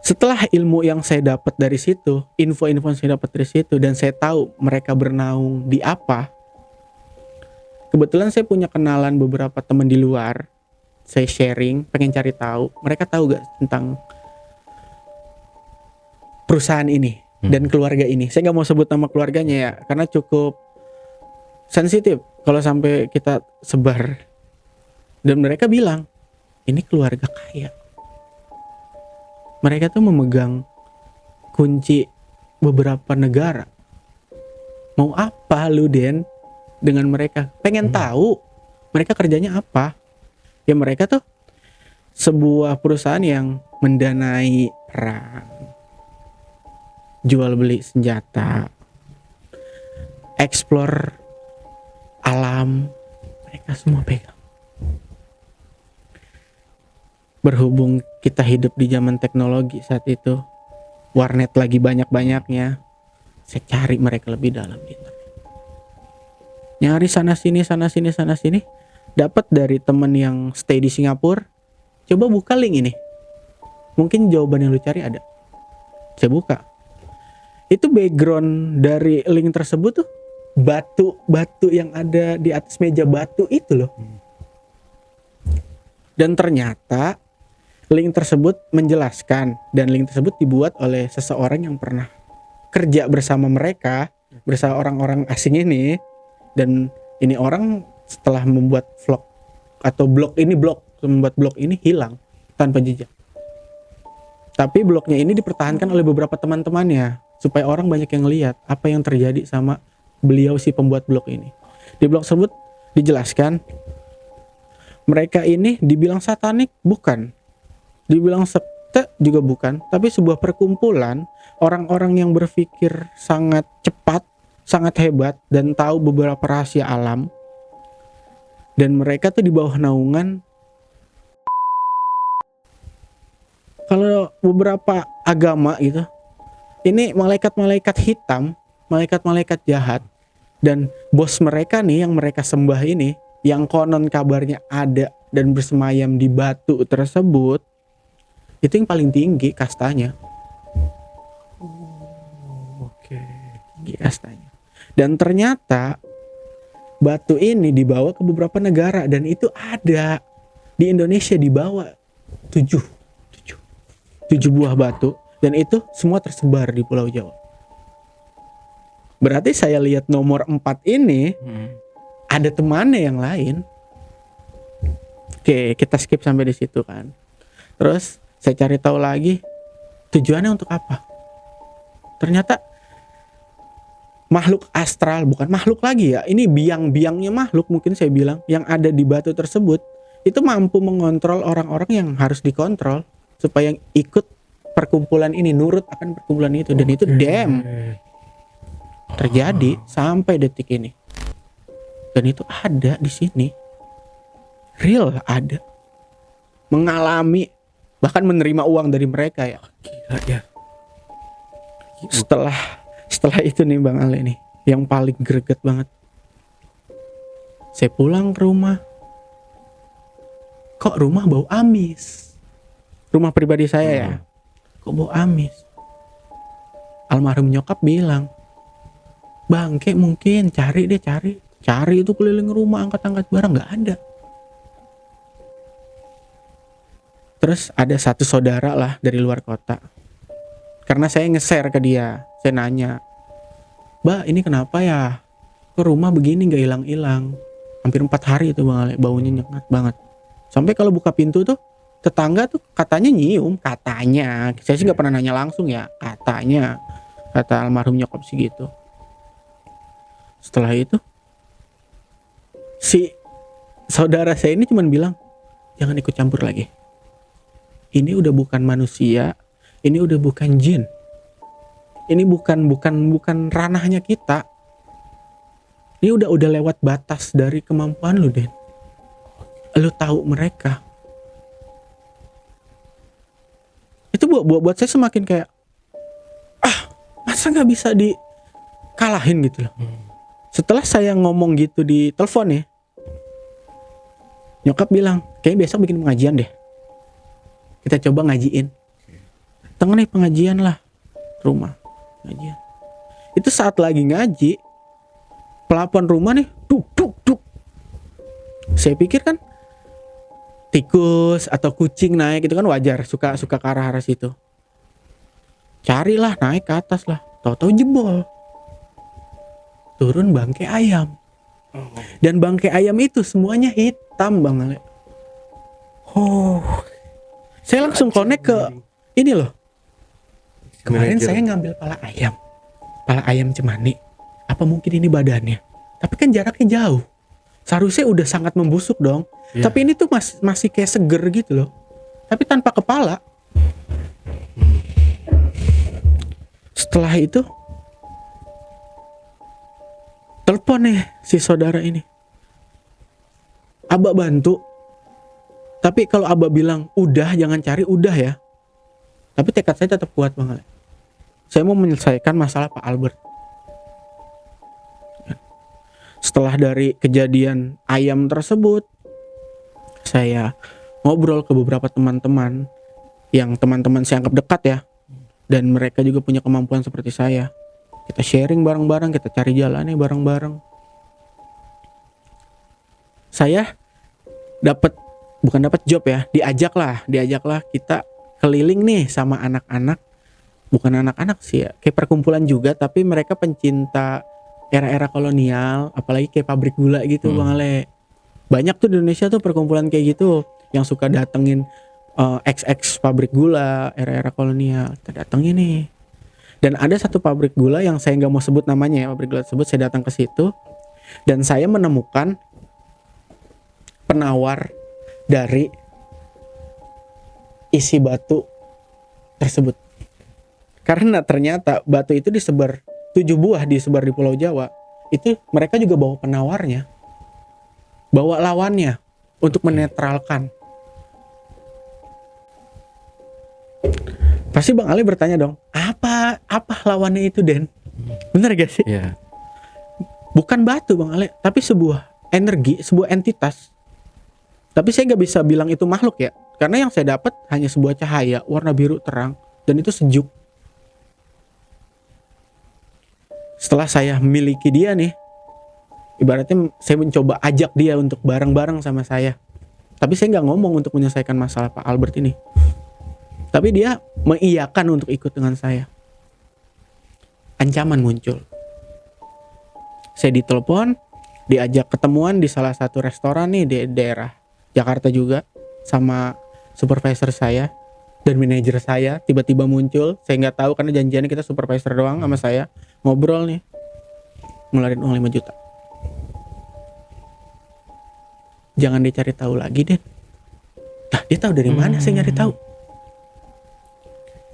Setelah ilmu yang saya dapat dari situ, info-info yang saya dapat dari situ, dan saya tahu mereka bernaung di apa. Kebetulan saya punya kenalan beberapa teman di luar. Saya sharing, pengen cari tahu. Mereka tahu gak tentang perusahaan ini dan keluarga ini. Saya nggak mau sebut nama keluarganya ya, karena cukup sensitif kalau sampai kita sebar. Dan mereka bilang, ini keluarga kaya. Mereka tuh memegang kunci beberapa negara. Mau apa lu Den dengan mereka? Pengen tahu mereka kerjanya apa? Ya mereka tuh sebuah perusahaan yang mendanai perang, jual beli senjata, explore alam, mereka semua pegang. Berhubung kita hidup di zaman teknologi saat itu, warnet lagi banyak-banyaknya, saya cari mereka lebih dalam di internet. Nyari sana sini, dapat dari temen yang stay di Singapura. Coba buka link ini, mungkin jawaban yang lu cari ada. Saya buka, itu background dari link tersebut tuh batu yang ada di atas meja batu itu loh. Dan ternyata link tersebut menjelaskan, dan link tersebut dibuat oleh seseorang yang pernah kerja bersama mereka, bersama orang-orang asing ini. Dan ini orang setelah membuat vlog atau membuat blog ini hilang tanpa jejak. Tapi blognya ini dipertahankan oleh beberapa teman-temannya supaya orang banyak yang lihat apa yang terjadi sama beliau si pembuat blog ini. Di blog tersebut dijelaskan mereka ini dibilang satanik bukan, dibilang sekte juga bukan, tapi sebuah perkumpulan orang-orang yang berpikir sangat cepat, sangat hebat, dan tahu beberapa rahasia alam. Dan mereka tuh di bawah naungan, kalau beberapa agama gitu, ini malaikat-malaikat hitam, malaikat-malaikat jahat. Dan bos mereka nih yang mereka sembah ini, yang konon kabarnya ada dan bersemayam di batu tersebut, itu yang paling tinggi kastanya.
Oke.
Tinggi kastanya. Dan ternyata batu ini dibawa ke beberapa negara, dan itu ada di Indonesia, dibawa 7 buah batu, dan itu semua tersebar di Pulau Jawa. Berarti saya lihat nomor 4 ini ada temannya yang lain. Oke, kita skip sampai di situ kan. Terus saya cari tahu lagi tujuannya untuk apa. Ternyata makhluk astral, bukan makhluk lagi ya, ini biang-biangnya makhluk mungkin saya bilang, yang ada di batu tersebut itu mampu mengontrol orang-orang yang harus dikontrol supaya ikut perkumpulan ini, nurut akan perkumpulan itu. Dan itu terjadi sampai detik ini. Dan itu ada di sini, real ada, mengalami, bahkan menerima uang dari mereka ya.
Gila ya.
Setelah itu nih Bang Ale nih, yang paling greget banget. Saya pulang ke rumah, kok rumah bau amis. Rumah pribadi saya ya, kok bau amis. Almarhum nyokap bilang, bangke mungkin, cari itu keliling rumah, angkat-angkat barang, nggak ada. Terus ada satu saudara lah dari luar kota, Karena saya nge-share ke dia, saya nanya, "Mbak, ini kenapa ya? Kok rumah begini nggak hilang-hilang? Hampir 4 hari itu Bang Ale, baunya nyengat banget. Sampai kalau buka pintu tuh tetangga tuh katanya nyium, katanya. Saya sih nggak pernah nanya langsung ya, katanya. Kata almarhum nyokap sih gitu. Setelah itu si saudara saya ini cuman bilang, "Jangan ikut campur lagi. Ini udah bukan manusia, ini udah bukan jin. Ini bukan ranahnya kita. Ini udah lewat batas dari kemampuan lu, Den. Lu tahu mereka." Itu buat saya semakin kayak, masa nggak bisa dikalahin gitu loh. Setelah saya ngomong gitu di telepon ya, nyokap bilang, "Kayaknya besok bikin pengajian deh. Kita coba ngajiin." Tengah nih pengajian lah, rumah pengajian. Itu saat lagi ngaji, pelapon rumah nih, duk duk duk. Saya pikir kan tikus atau kucing naik itu kan wajar, suka ke arah situ. Carilah naik ke atas lah, tahu-tahu jebol. Turun bangkai ayam. Dan bangkai ayam itu semuanya hitam Bang Ale. Saya langsung connect ke ini loh. Kemarin saya ngambil pala ayam cemani. Apa mungkin ini badannya? Tapi kan jaraknya jauh. Seharusnya udah sangat membusuk dong.
Iya.
Tapi ini tuh masih kayak seger gitu loh. Tapi tanpa kepala. Setelah itu telepon nih si saudara ini. Abah bantu. Tapi kalau Abah bilang udah, jangan cari, udah ya. Tapi tekad saya tetap kuat banget. Saya mau menyelesaikan masalah Pak Albert. Setelah dari kejadian ayam tersebut, saya ngobrol ke beberapa teman-teman yang teman-teman saya anggap dekat ya. Dan mereka juga punya kemampuan seperti saya. Kita sharing bareng-bareng, kita cari jalannya bareng-bareng. Saya bukan dapat job ya, diajaklah kita keliling nih sama anak-anak. Bukan anak-anak sih ya, kayak perkumpulan juga, tapi mereka pencinta era-era kolonial, apalagi kayak pabrik gula gitu Bang Ale. Banyak tuh di Indonesia tuh perkumpulan kayak gitu yang suka datengin XX pabrik gula era-era kolonial. Kita datengin nih. Dan ada satu pabrik gula yang saya nggak mau sebut namanya ya, pabrik gula tersebut. Saya datang ke situ dan saya menemukan penawar dari isi batu tersebut. Karena ternyata batu itu disebar 7 buah disebar di Pulau Jawa. Itu mereka juga bawa penawarnya, bawa lawannya untuk menetralkan. Pasti Bang Ali bertanya dong, apa lawannya itu, Den? Bener gak sih?
Iya.
Bukan batu Bang Ali, tapi sebuah energi, sebuah entitas. Tapi saya nggak bisa bilang itu makhluk ya, karena yang saya dapat hanya sebuah cahaya warna biru terang dan itu sejuk. Setelah saya memiliki dia nih, ibaratnya saya mencoba ajak dia untuk bareng-bareng sama saya. Tapi saya nggak ngomong untuk menyelesaikan masalah Pak Albert ini. Tapi dia mengiyakan untuk ikut dengan saya. Ancaman muncul. Saya ditelepon, diajak ketemuan di salah satu restoran nih di daerah Jakarta juga sama supervisor saya dan manajer saya. Tiba-tiba muncul, saya nggak tahu karena janjiannya kita supervisor doang sama saya. Ngobrol nih, ngeluarin uang 5 juta. Jangan dicari tahu lagi, Den. Nah, dia tahu dari mana saya nyari tahu?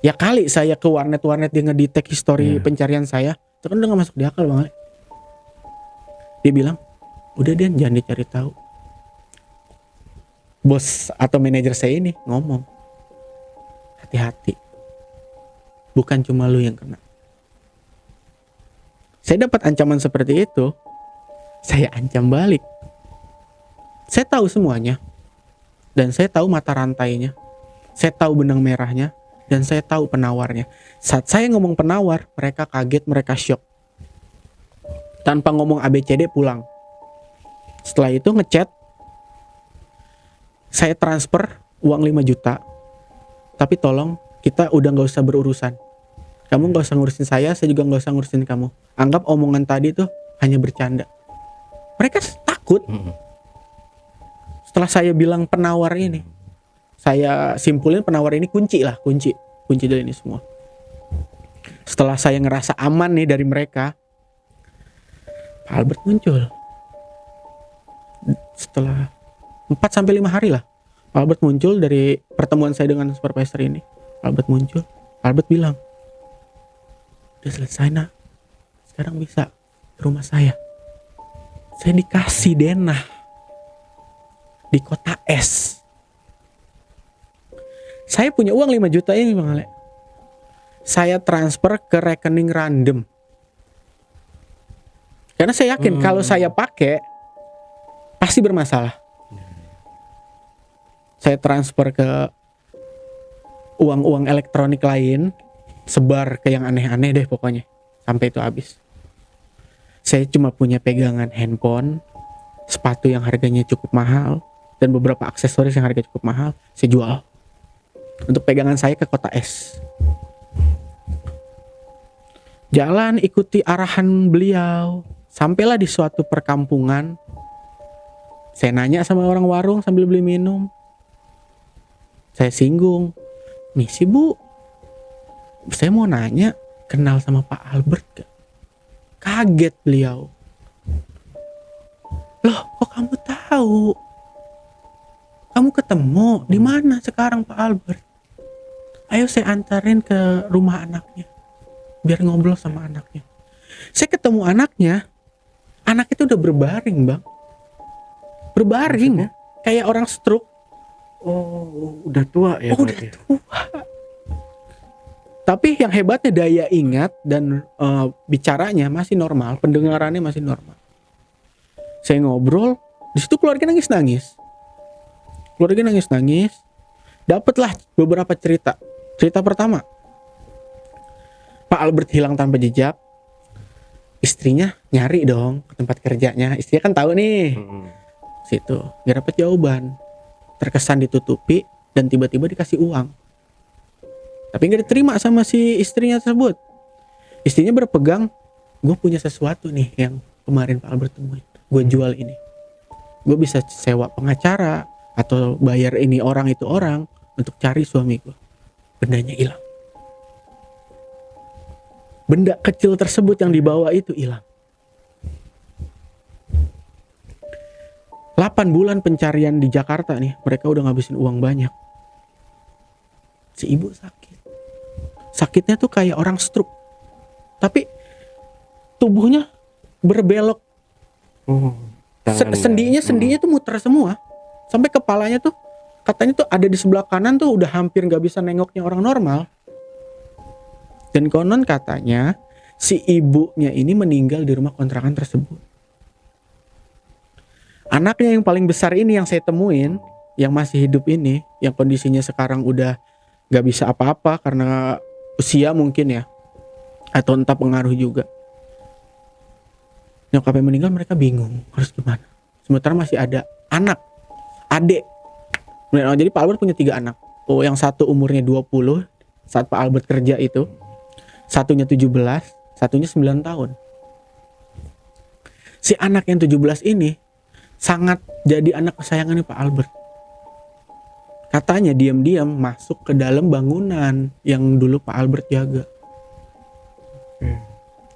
Ya kali saya ke warnet dia ngedetect history pencarian saya. Itu kan udah gak masuk di akal Bang. Dia bilang, udah Den, jangan dicari tahu. Bos atau manajer saya ini ngomong, hati-hati. Bukan cuma lu yang kena. Saya dapat ancaman seperti itu, saya ancam balik. Saya tahu semuanya. Dan saya tahu mata rantainya. Saya tahu benang merahnya. Dan saya tahu penawarnya. Saat saya ngomong penawar, mereka kaget, mereka shock. Tanpa ngomong ABCD pulang. Setelah itu ngechat, saya transfer uang 5 juta. Tapi tolong kita udah gak usah berurusan. Kamu gak usah ngurusin saya juga gak usah ngurusin kamu. Anggap omongan tadi tuh hanya bercanda. Mereka takut. Setelah saya bilang penawar ini, saya simpulin penawar ini kunci dari ini semua. Setelah saya ngerasa aman nih dari mereka, Pak Albert muncul. Setelah 4-5 hari lah, Pak Albert muncul dari pertemuan saya dengan supervisor ini. Pak Albert muncul, Pak Albert bilang, udah selesai nak, sekarang bisa ke rumah saya. Saya dikasih denah di kota S. Saya punya uang 5 juta ini Bang Ale. Saya transfer ke rekening random. Karena saya yakin kalau saya pakai pasti bermasalah. Saya transfer ke uang-uang elektronik lain, sebar ke yang aneh-aneh deh pokoknya sampai itu habis. Saya cuma punya pegangan handphone, sepatu yang harganya cukup mahal, dan beberapa aksesoris yang harganya cukup mahal. Saya jual untuk pegangan saya ke kota S. Jalan ikuti arahan beliau, sampailah di suatu perkampungan. Saya nanya sama orang warung sambil beli minum. Saya singgung, misi bu, saya mau nanya, kenal sama Pak Albert gak? Kaget beliau. Loh, kok kamu tahu? Kamu ketemu di mana sekarang Pak Albert? Ayo saya antarin ke rumah anaknya, biar ngobrol sama anaknya. Saya ketemu anaknya, anak itu udah berbaring bang, berbaring, kayak orang stroke.
Oh, udah tua ya?
Udah tua. Tapi yang hebatnya daya ingat dan bicaranya masih normal, pendengarannya masih normal. Saya ngobrol, di situ keluarga nangis-nangis. Dapatlah beberapa cerita. Cerita pertama, Pak Albert hilang tanpa jejak. Istrinya nyari dong ke tempat kerjanya. Istrinya kan tahu nih. Situ, nggak dapat jawaban. Terkesan ditutupi dan tiba-tiba dikasih uang. Tapi nggak diterima sama si istrinya tersebut. Istrinya berpegang, gue punya sesuatu nih yang kemarin Pak Albert temuin. Gue jual ini. Gue bisa sewa pengacara atau bayar ini orang itu orang untuk cari suami gue. Bendanya hilang. Benda kecil tersebut yang dibawa itu hilang. 8 bulan pencarian di Jakarta nih, mereka udah ngabisin uang banyak. Si ibu sakit. Sakitnya tuh kayak orang stroke. Tapi tubuhnya berbelok. Sendinya tuh muter semua. Sampai kepalanya tuh katanya tuh ada di sebelah kanan tuh udah hampir gak bisa nengoknya orang normal. Dan konon katanya si ibunya ini meninggal di rumah kontrakan tersebut. Anaknya yang paling besar ini yang saya temuin, yang masih hidup ini, yang kondisinya sekarang udah gak bisa apa-apa karena usia mungkin ya, atau entah pengaruh juga. Nyokapnya meninggal, mereka bingung harus gimana. Sementara masih ada adik. Jadi Pak Albert punya 3 anak. Oh, yang satu umurnya 20 saat Pak Albert kerja itu. Satunya 17, satunya 9 tahun. Si anak yang 17 ini sangat jadi anak kesayangannya Pak Albert. Katanya diam-diam masuk ke dalam bangunan yang dulu Pak Albert jaga.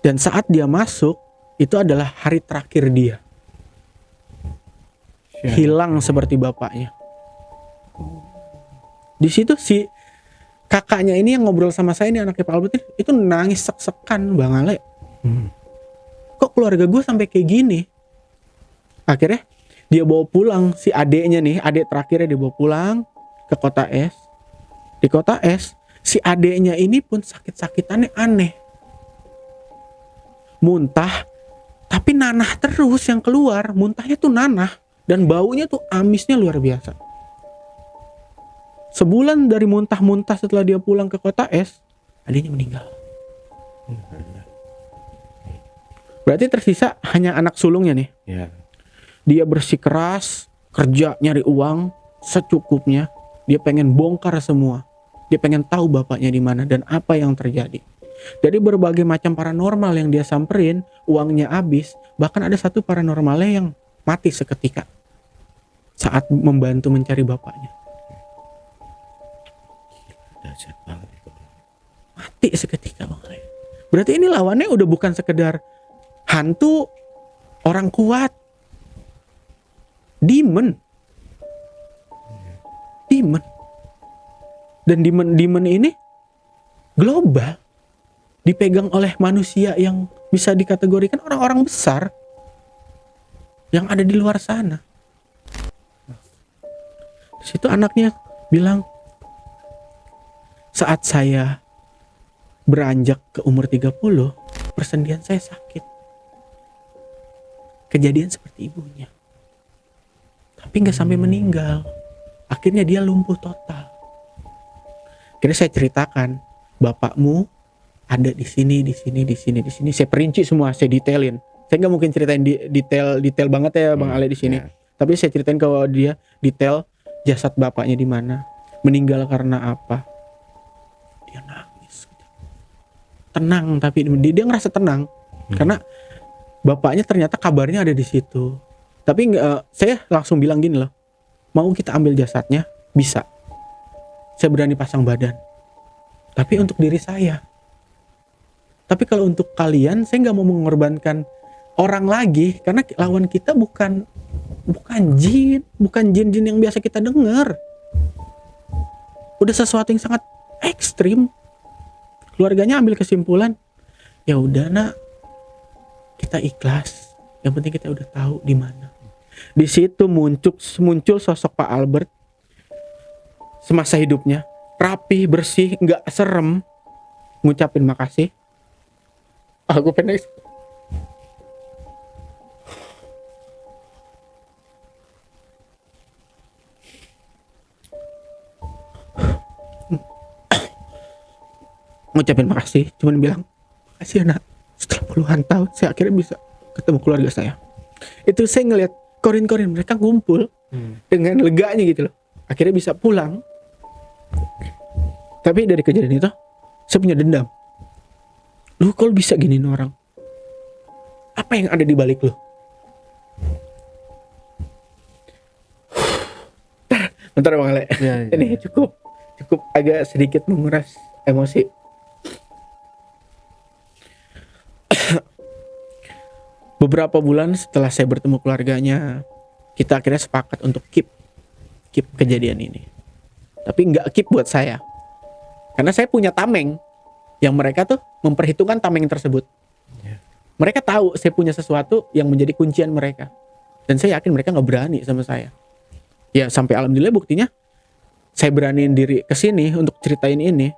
Dan saat dia masuk, itu adalah hari terakhir dia. Hilang seperti bapaknya. Di situ si kakaknya ini yang ngobrol sama saya, ini anaknya Pak Albert itu nangis sek-sekan Bang Ale. Kok keluarga gue sampai kayak gini? Akhirnya dia bawa pulang si adeknya nih, adek terakhirnya dia bawa pulang ke kota S. Di kota S, si adeknya ini pun sakit-sakitannya aneh. Muntah, tapi nanah terus yang keluar. Muntahnya tuh nanah dan baunya tuh amisnya luar biasa. Sebulan dari muntah-muntah setelah dia pulang ke kota S, adiknya meninggal. Berarti tersisa hanya anak sulungnya nih.
Ya.
Dia bersikeras, kerja nyari uang secukupnya. Dia pengen bongkar semua. Dia pengen tahu bapaknya di mana dan apa yang terjadi. Dari berbagai macam paranormal yang dia samperin, uangnya habis. Bahkan ada satu paranormalnya yang mati seketika saat membantu mencari bapaknya.
Dahsyat banget itu.
Mati seketika Bang Ale. Berarti ini lawannya udah bukan sekedar hantu, orang kuat, demon. Dan demon ini global, dipegang oleh manusia yang bisa dikategorikan orang-orang besar yang ada di luar sana. Di situ anaknya bilang, saat saya beranjak ke umur 30, persendian saya sakit. Kejadian seperti ibunya. Tapi gak sampai meninggal. Akhirnya dia lumpuh total. Akhirnya saya ceritakan, bapakmu ada di sini. Saya perinci semua, saya detailin. Saya nggak mungkin ceritain detail banget ya Bang Ale di sini.
Ya.
Tapi saya ceritain kalau dia detail jasad bapaknya di mana, meninggal karena apa. Dia nangis. Tenang, tapi dia ngerasa tenang karena bapaknya ternyata kabarnya ada di situ. Tapi saya langsung bilang gini loh, mau kita ambil jasadnya bisa. Saya berani pasang badan. Tapi untuk diri saya. Tapi kalau untuk kalian, saya nggak mau mengorbankan orang lagi karena lawan kita bukan jin yang biasa kita dengar. Udah sesuatu yang sangat ekstrim. Keluarganya ambil kesimpulan, ya udah nak, kita ikhlas. Yang penting kita udah tahu di mana. Di situ muncul sosok Pak Albert semasa hidupnya, rapi, bersih, nggak serem, ngucapin makasih. Aku pengen ngucapin makasih, cuman bilang makasih anak, setelah puluhan tahun saya akhirnya bisa ketemu keluarga saya. Itu saya ngeliat korin-korin mereka ngumpul dengan leganya gitu loh, akhirnya bisa pulang. Tapi dari kejadian itu saya punya dendam. Lu kalau bisa giniin orang, apa yang ada di balik lu? Bentar Bang Ale.
Ya.
Ini cukup agak sedikit menguras emosi. Beberapa bulan setelah saya bertemu keluarganya, kita akhirnya sepakat untuk keep kejadian ini. Tapi nggak keep buat saya, karena saya punya tameng yang mereka tuh memperhitungkan tameng tersebut. Mereka tahu saya punya sesuatu yang menjadi kuncian mereka, dan saya yakin mereka nggak berani sama saya. Ya sampai alhamdulillah buktinya saya beraniin diri kesini untuk ceritain ini.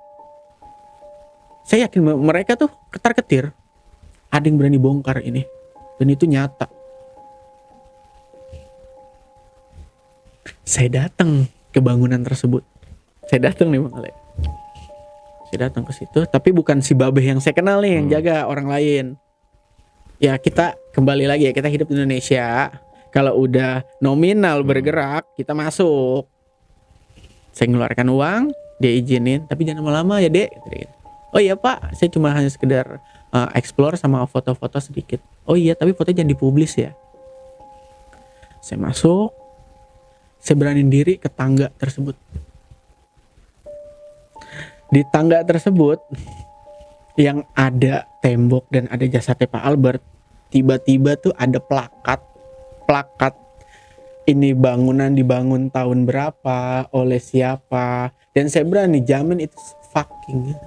Saya yakin mereka tuh ketar-ketir, ada yang berani bongkar ini, dan itu nyata. Saya datang ke bangunan tersebut. Saya datang nih Bang Ale. Saya datang ke situ, tapi bukan si Babeh yang saya kenal nih yang jaga, orang lain. Ya kita kembali lagi ya, kita hidup di Indonesia. Kalau udah nominal bergerak, kita masuk. Saya ngeluarkan uang, dia izinin, tapi jangan lama-lama ya dek. Oh iya pak, saya cuma hanya sekedar explore sama foto-foto sedikit. Oh iya, tapi fotonya jangan dipublis ya. Saya masuk, saya beraniin diri ke tangga tersebut. Di tangga tersebut yang ada tembok dan ada jasadnya Pak Albert, tiba-tiba tuh ada plakat ini bangunan dibangun tahun berapa, oleh siapa, dan saya berani jamin itu fucking itu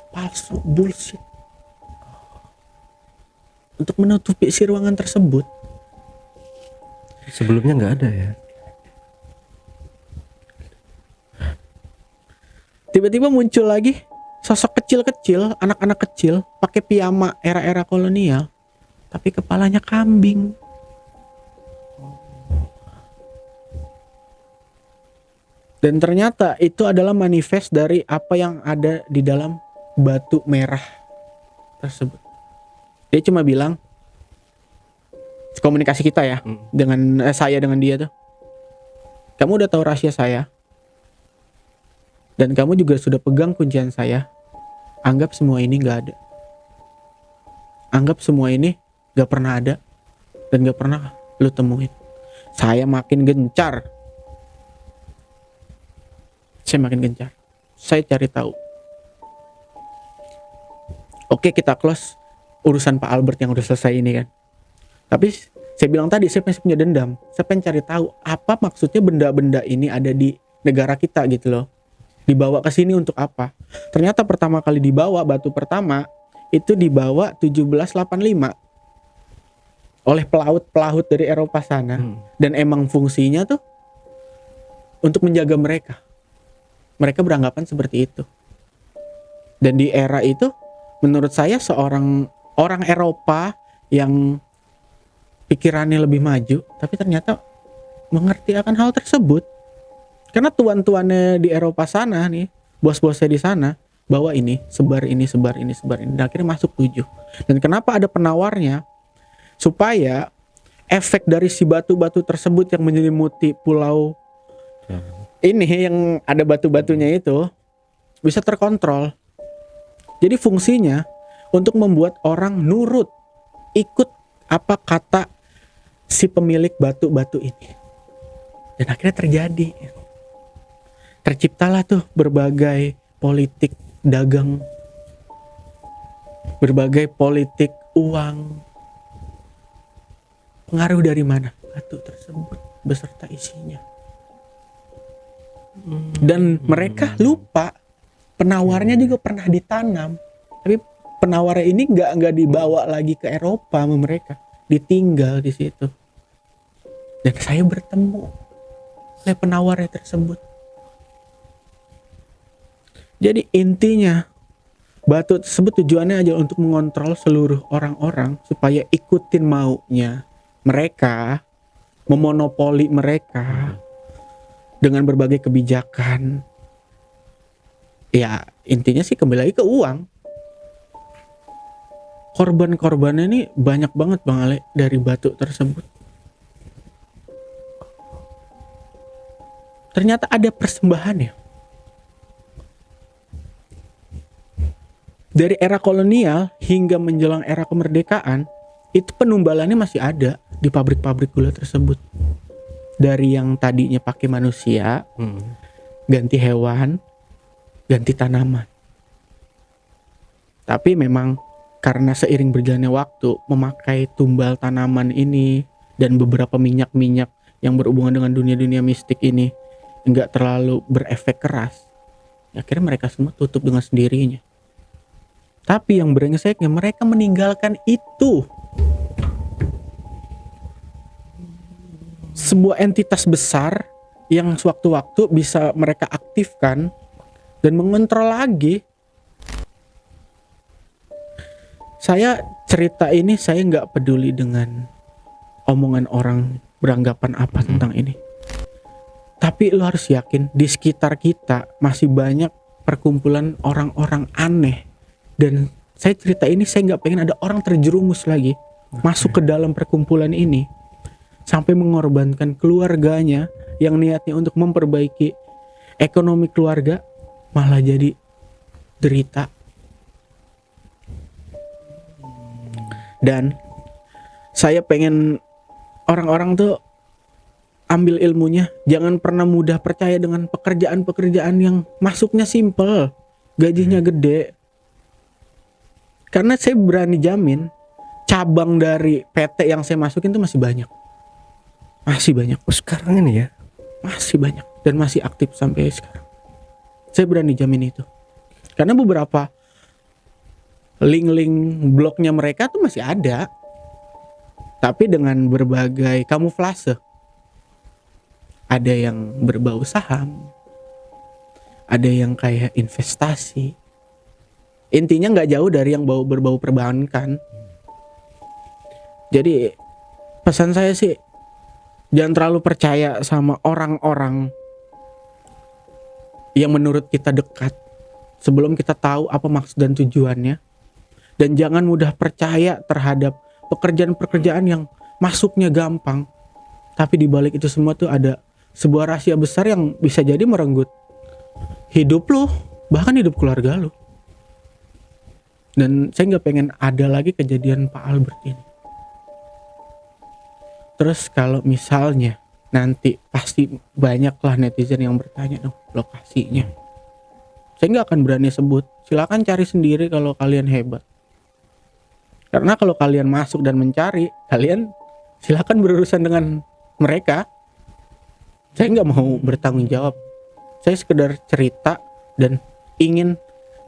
palsu, bullshit, untuk menutupi si ruangan tersebut.
Sebelumnya nggak ada ya.
Tiba-tiba muncul lagi sosok kecil-kecil, anak-anak kecil pakai piyama era-era kolonial, tapi kepalanya kambing. Dan ternyata itu adalah manifest dari apa yang ada di dalam batu merah tersebut. Dia cuma bilang, komunikasi kita ya, dengan saya dengan dia tuh, kamu udah tahu rahasia saya, dan kamu juga sudah pegang kuncian saya. Anggap semua ini nggak ada. Anggap semua ini nggak pernah ada dan nggak pernah lu temuin. Saya makin gencar. Saya cari tahu. Oke, kita close urusan Pak Albert yang udah selesai ini kan. Tapi saya bilang tadi, saya masih punya dendam. Saya pengen cari tahu apa maksudnya benda-benda ini ada di negara kita gitu loh. Dibawa ke sini untuk apa? Ternyata pertama kali dibawa, batu pertama itu dibawa 1785 oleh pelaut-pelaut dari Eropa sana. Dan emang fungsinya tuh untuk menjaga mereka. Mereka beranggapan seperti itu. Dan di era itu menurut saya seorang orang Eropa yang pikirannya lebih maju, tapi ternyata mengerti akan hal tersebut. Karena tuan-tuannya di Eropa sana nih, bos-bosnya di sana, bawa ini, sebar ini. Dan akhirnya masuk 7. Dan kenapa ada penawarnya? Supaya efek dari si batu-batu tersebut yang menyelimuti pulau ini yang ada batu-batunya itu bisa terkontrol. Jadi fungsinya untuk membuat orang nurut, ikut apa kata si pemilik batu-batu ini. Dan akhirnya terjadi. Terciptalah tuh berbagai politik dagang, berbagai politik uang. Pengaruh dari mana? Batu tersebut beserta isinya. Dan mereka lupa penawarnya juga pernah ditanam. Tapi penawarnya ini nggak dibawa lagi ke Eropa sama mereka, ditinggal di situ. Dan saya bertemu oleh penawarnya tersebut. Jadi intinya batu tersebut tujuannya aja untuk mengontrol seluruh orang-orang supaya ikutin maunya mereka, memonopoli mereka dengan berbagai kebijakan. Ya intinya sih kembali lagi ke uang. Korban-korbannya ini banyak banget Bang Ale dari batu tersebut. Ternyata ada persembahannya. Dari era kolonial hingga menjelang era kemerdekaan, itu penumbalannya masih ada di pabrik-pabrik gula tersebut. Dari yang tadinya pakai manusia, ganti hewan, ganti tanaman. Tapi memang karena seiring berjalannya waktu, memakai tumbal tanaman ini dan beberapa minyak-minyak yang berhubungan dengan dunia-dunia mistik ini nggak terlalu berefek keras, akhirnya mereka semua tutup dengan sendirinya. Tapi yang brengseknya mereka meninggalkan itu. Sebuah entitas besar yang sewaktu-waktu bisa mereka aktifkan dan mengontrol lagi. Saya cerita ini, saya nggak peduli dengan omongan orang beranggapan apa tentang ini. Tapi lo harus yakin di sekitar kita masih banyak perkumpulan orang-orang aneh. Dan saya cerita ini, saya nggak pengen ada orang terjerumus lagi masuk ke dalam perkumpulan ini sampai mengorbankan keluarganya yang niatnya untuk memperbaiki ekonomi keluarga, malah jadi derita. Dan saya pengen orang-orang tuh ambil ilmunya, jangan pernah mudah percaya dengan pekerjaan-pekerjaan yang masuknya simple, gajinya gede. Karena saya berani jamin cabang dari PT yang saya masukin itu masih banyak. Masih banyak.
Oh, sekarang ini ya?
Masih banyak. Dan masih aktif sampai sekarang. Saya berani jamin itu. Karena beberapa link-link blognya mereka tuh masih ada. Tapi dengan berbagai kamuflase. Ada yang berbau saham. Ada yang kayak investasi. Intinya nggak jauh dari yang berbau perbankan. Jadi pesan saya sih, jangan terlalu percaya sama orang-orang yang menurut kita dekat sebelum kita tahu apa maksud dan tujuannya. Dan jangan mudah percaya terhadap pekerjaan-pekerjaan yang masuknya gampang, tapi di balik itu semua tuh ada sebuah rahasia besar yang bisa jadi merenggut hidup lu, bahkan hidup keluarga lu. Dan saya nggak pengen ada lagi kejadian Pak Albert ini. Terus kalau misalnya nanti pasti banyaklah netizen yang bertanya dong lokasinya. Saya nggak akan berani sebut. Silakan cari sendiri kalau kalian hebat. Karena kalau kalian masuk dan mencari, kalian silakan berurusan dengan mereka. Saya nggak mau bertanggung jawab. Saya sekedar cerita dan ingin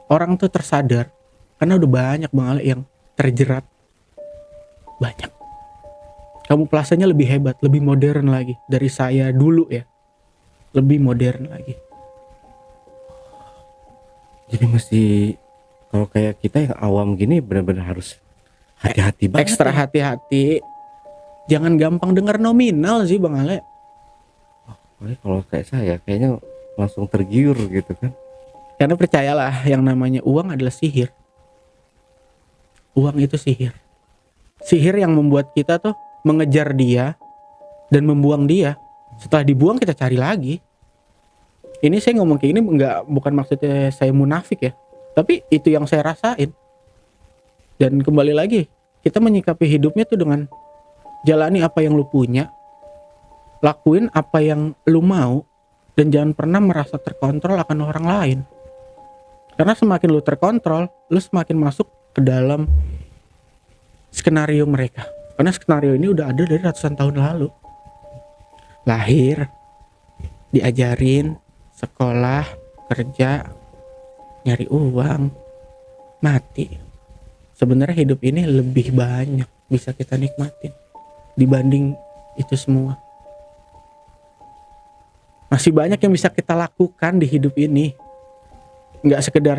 orang tuh tersadar. Karena udah banyak Bang Ale yang terjerat. Banyak. Kamuflasenya lebih hebat, lebih modern lagi dari saya dulu ya. Lebih modern lagi.
Jadi mesti kalau kayak kita yang awam gini benar-benar harus hati-hati banget.
Ekstra hati-hati. Jangan gampang dengar nominal sih Bang Ale.
Kalau kayak saya kayaknya langsung tergiur gitu kan.
Karena percayalah yang namanya uang adalah sihir. Uang itu sihir. Sihir yang membuat kita tuh mengejar dia dan membuang dia. Setelah dibuang kita cari lagi. Ini saya ngomong kayak ini bukan maksudnya saya munafik ya. Tapi itu yang saya rasain. Dan kembali lagi, kita menyikapi hidupnya tuh dengan jalani apa yang lu punya. Lakuin apa yang lu mau. Dan jangan pernah merasa terkontrol akan orang lain. Karena semakin lu terkontrol, lu semakin masuk ke dalam skenario mereka. Karena skenario ini udah ada dari ratusan tahun lalu. Lahir, diajarin, sekolah, kerja, nyari uang, mati. Sebenarnya hidup ini lebih banyak bisa kita nikmatin dibanding itu semua. Masih banyak yang bisa kita lakukan di hidup ini. Nggak sekedar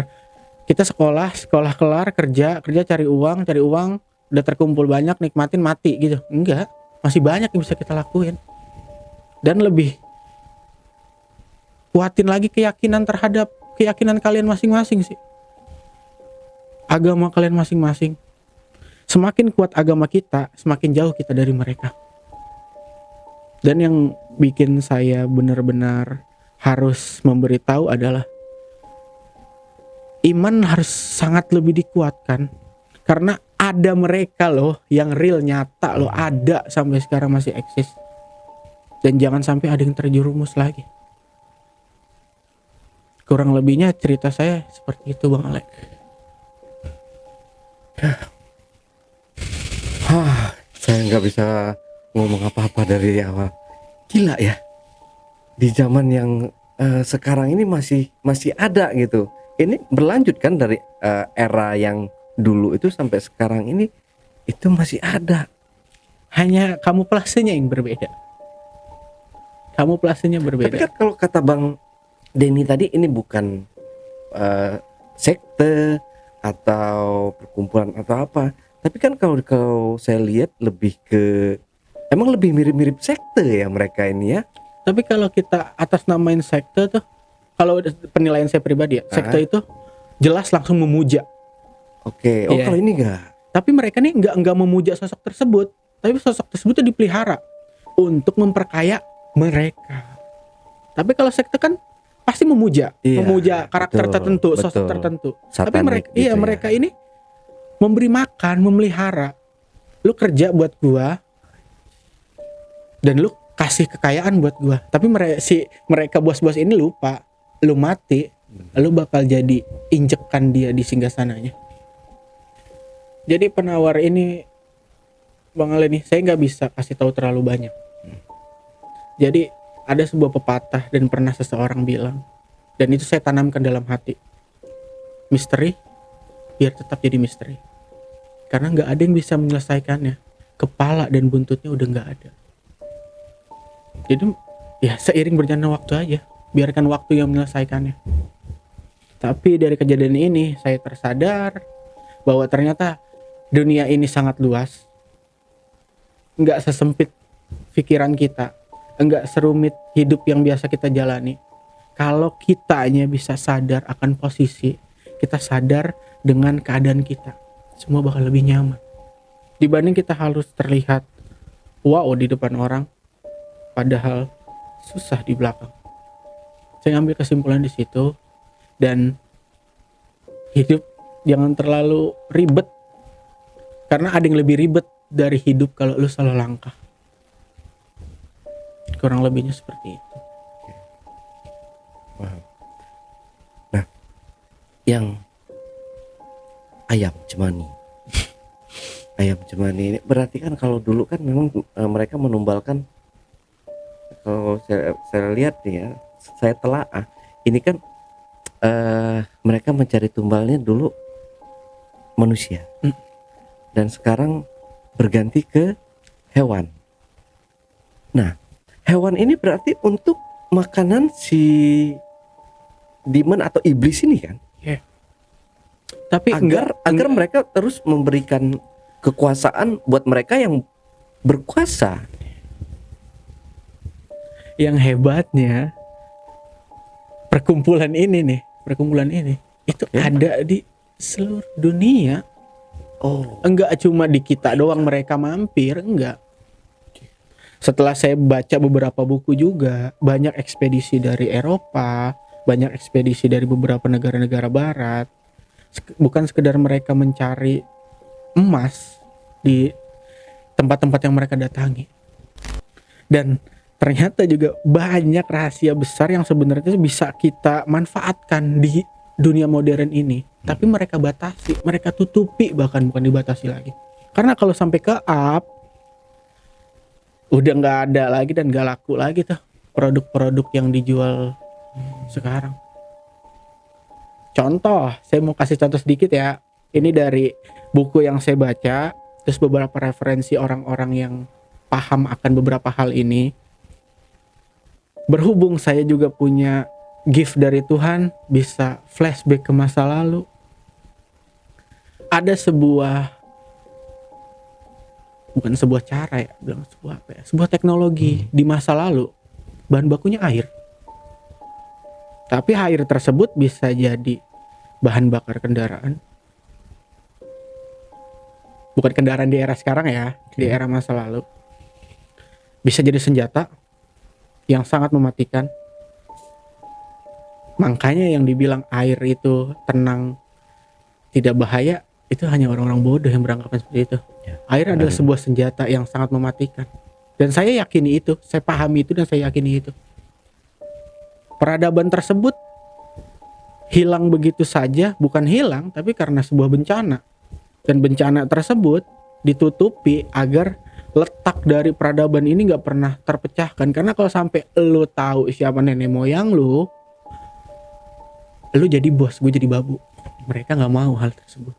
kita sekolah kelar, kerja cari uang, udah terkumpul banyak, nikmatin, mati gitu. Enggak, masih banyak yang bisa kita lakuin. Dan lebih kuatin lagi keyakinan terhadap keyakinan kalian masing-masing sih. Agama kalian masing-masing. Semakin kuat agama kita, semakin jauh kita dari mereka. Dan yang bikin saya benar-benar harus memberitahu adalah iman harus sangat lebih dikuatkan. Karena ada mereka loh yang real, nyata loh, ada sampai sekarang masih eksis. Dan jangan sampai ada yang terjerumus lagi. Kurang lebihnya cerita saya seperti itu Bang Alek.
Saya nggak bisa ngomong apa-apa dari awal. Gila ya. Di zaman yang sekarang ini masih ada gitu. Ini berlanjut kan dari era yang dulu itu sampai sekarang ini itu masih ada.
Hanya kamuflasenya yang berbeda. Kamuflasenya berbeda.
Tapi kan kalau kata Bang Denny tadi ini bukan sekte atau perkumpulan atau apa. Tapi kan kalau saya lihat lebih ke emang lebih mirip-mirip sekte ya mereka ini ya.
Tapi kalau kita atas namain sekte tuh, kalau penilaian saya pribadi ya, sekte itu jelas langsung memuja.
Oke. Oh kalau ini enggak.
Tapi mereka nih enggak memuja sosok tersebut, tapi sosok tersebut itu dipelihara untuk memperkaya mereka. Tapi kalau sekte kan pasti memuja karakter tertentu, sosok tertentu.
Satanik
tapi mereka
gitu
mereka ini memberi makan, memelihara. Lu kerja buat gua dan lu kasih kekayaan buat gua. Tapi mereka bos-bos ini lupa, lu mati, lu bakal jadi injekan dia di singgasananya. Jadi penawar ini Bang Ale nih, saya nggak bisa kasih tahu terlalu banyak. Jadi ada sebuah pepatah dan pernah seseorang bilang, dan itu saya tanamkan dalam hati. Misteri biar tetap jadi misteri. Karena nggak ada yang bisa menyelesaikannya. Kepala dan buntutnya udah nggak ada. Jadi ya seiring berjalannya waktu aja, biarkan waktu yang menyelesaikannya. Tapi dari kejadian ini saya tersadar bahwa ternyata dunia ini sangat luas. Nggak sesempit pikiran kita, nggak serumit hidup yang biasa kita jalani. Kalau kitanya bisa sadar akan posisi, kita sadar dengan keadaan kita, semua bakal lebih nyaman. Dibanding kita harus terlihat wow di depan orang, padahal susah di belakang. Saya ambil kesimpulan di situ, dan hidup Jangan terlalu ribet, karena ada yang lebih ribet dari hidup kalau lu salah langkah. Kurang lebihnya seperti itu.
Nah, yang ayam cemani. Ayam cemani ini berarti kan kalau dulu kan memang mereka menumbalkan, kalau saya lihat nih ya, saya telaah ini kan mereka mencari tumbalnya dulu manusia, dan sekarang berganti ke hewan. Nah, hewan ini berarti untuk makanan si demon atau iblis ini kan?
Tapi
agar mereka terus memberikan kekuasaan buat mereka yang berkuasa.
yang hebatnya perkumpulan ini itu ada di seluruh dunia.
Oh,
Enggak cuma di kita doang mereka mampir, enggak. Setelah saya baca beberapa buku juga, banyak ekspedisi dari Eropa, banyak ekspedisi dari beberapa negara-negara barat. Bukan sekedar mereka mencari emas di tempat-tempat yang mereka datangi. Dan ternyata juga banyak rahasia besar yang sebenarnya bisa kita manfaatkan di dunia modern ini. Tapi mereka batasi, mereka tutupi, bahkan bukan dibatasi lagi. Karena kalau sampai ke up, udah nggak ada lagi dan nggak laku lagi tuh produk-produk yang dijual sekarang. Contoh, saya mau kasih contoh sedikit ya. Ini dari buku yang saya baca, terus beberapa referensi orang-orang yang paham akan beberapa hal ini. Berhubung saya juga punya gift dari Tuhan, bisa flashback ke masa lalu. Ada bukan sebuah cara ya, bilang sebuah apa ya? Sebuah teknologi di masa lalu, bahan bakunya air. Tapi air tersebut bisa jadi bahan bakar kendaraan. Bukan kendaraan di era sekarang ya, di era masa lalu. Bisa jadi senjata yang sangat mematikan. Makanya yang dibilang air itu tenang, tidak bahaya, itu hanya orang-orang bodoh yang beranggapan seperti itu. Air adalah sebuah senjata yang sangat mematikan. Dan saya yakini itu, saya pahami itu dan saya yakini itu. Peradaban tersebut hilang begitu saja, bukan hilang, tapi karena sebuah bencana. Dan bencana tersebut ditutupi agar letak dari peradaban ini gak pernah terpecahkan. Karena kalau sampai lu tahu siapa nenek moyang lu jadi bos, gue jadi babu. Mereka gak mau hal tersebut.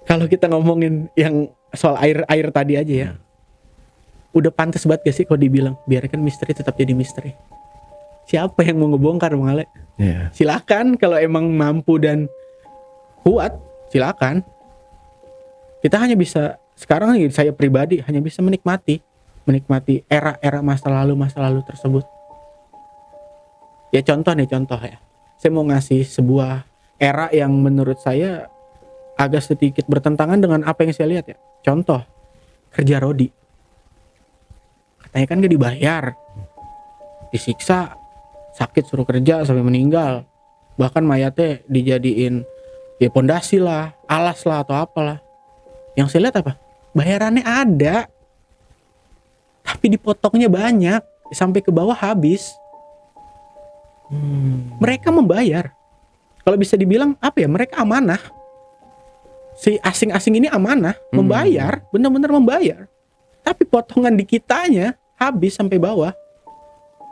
Kalau kita ngomongin yang soal air tadi aja ya, udah pantas banget gak sih kalau dibilang biarkan misteri tetap jadi misteri. Siapa yang mau ngebongkar, Bang Ale? Silakan, kalau emang mampu dan kuat, silakan. Kita hanya bisa, sekarang saya pribadi hanya bisa menikmati era-era masa lalu tersebut. Ya contoh ya. Saya mau ngasih sebuah era yang menurut saya agak sedikit bertentangan dengan apa yang saya lihat ya. Contoh, kerja rodi. Katanya kan gak dibayar, disiksa, sakit suruh kerja sampai meninggal, bahkan mayatnya dijadiin ya pondasi lah, alas lah atau apalah. Yang saya lihat apa? Bayarannya ada, tapi dipotongnya banyak sampai ke bawah habis. Mereka membayar. Kalau bisa dibilang apa ya? Mereka amanah. Si asing-asing ini amanah, membayar, benar-benar membayar. Tapi potongan di kitanya habis sampai bawah.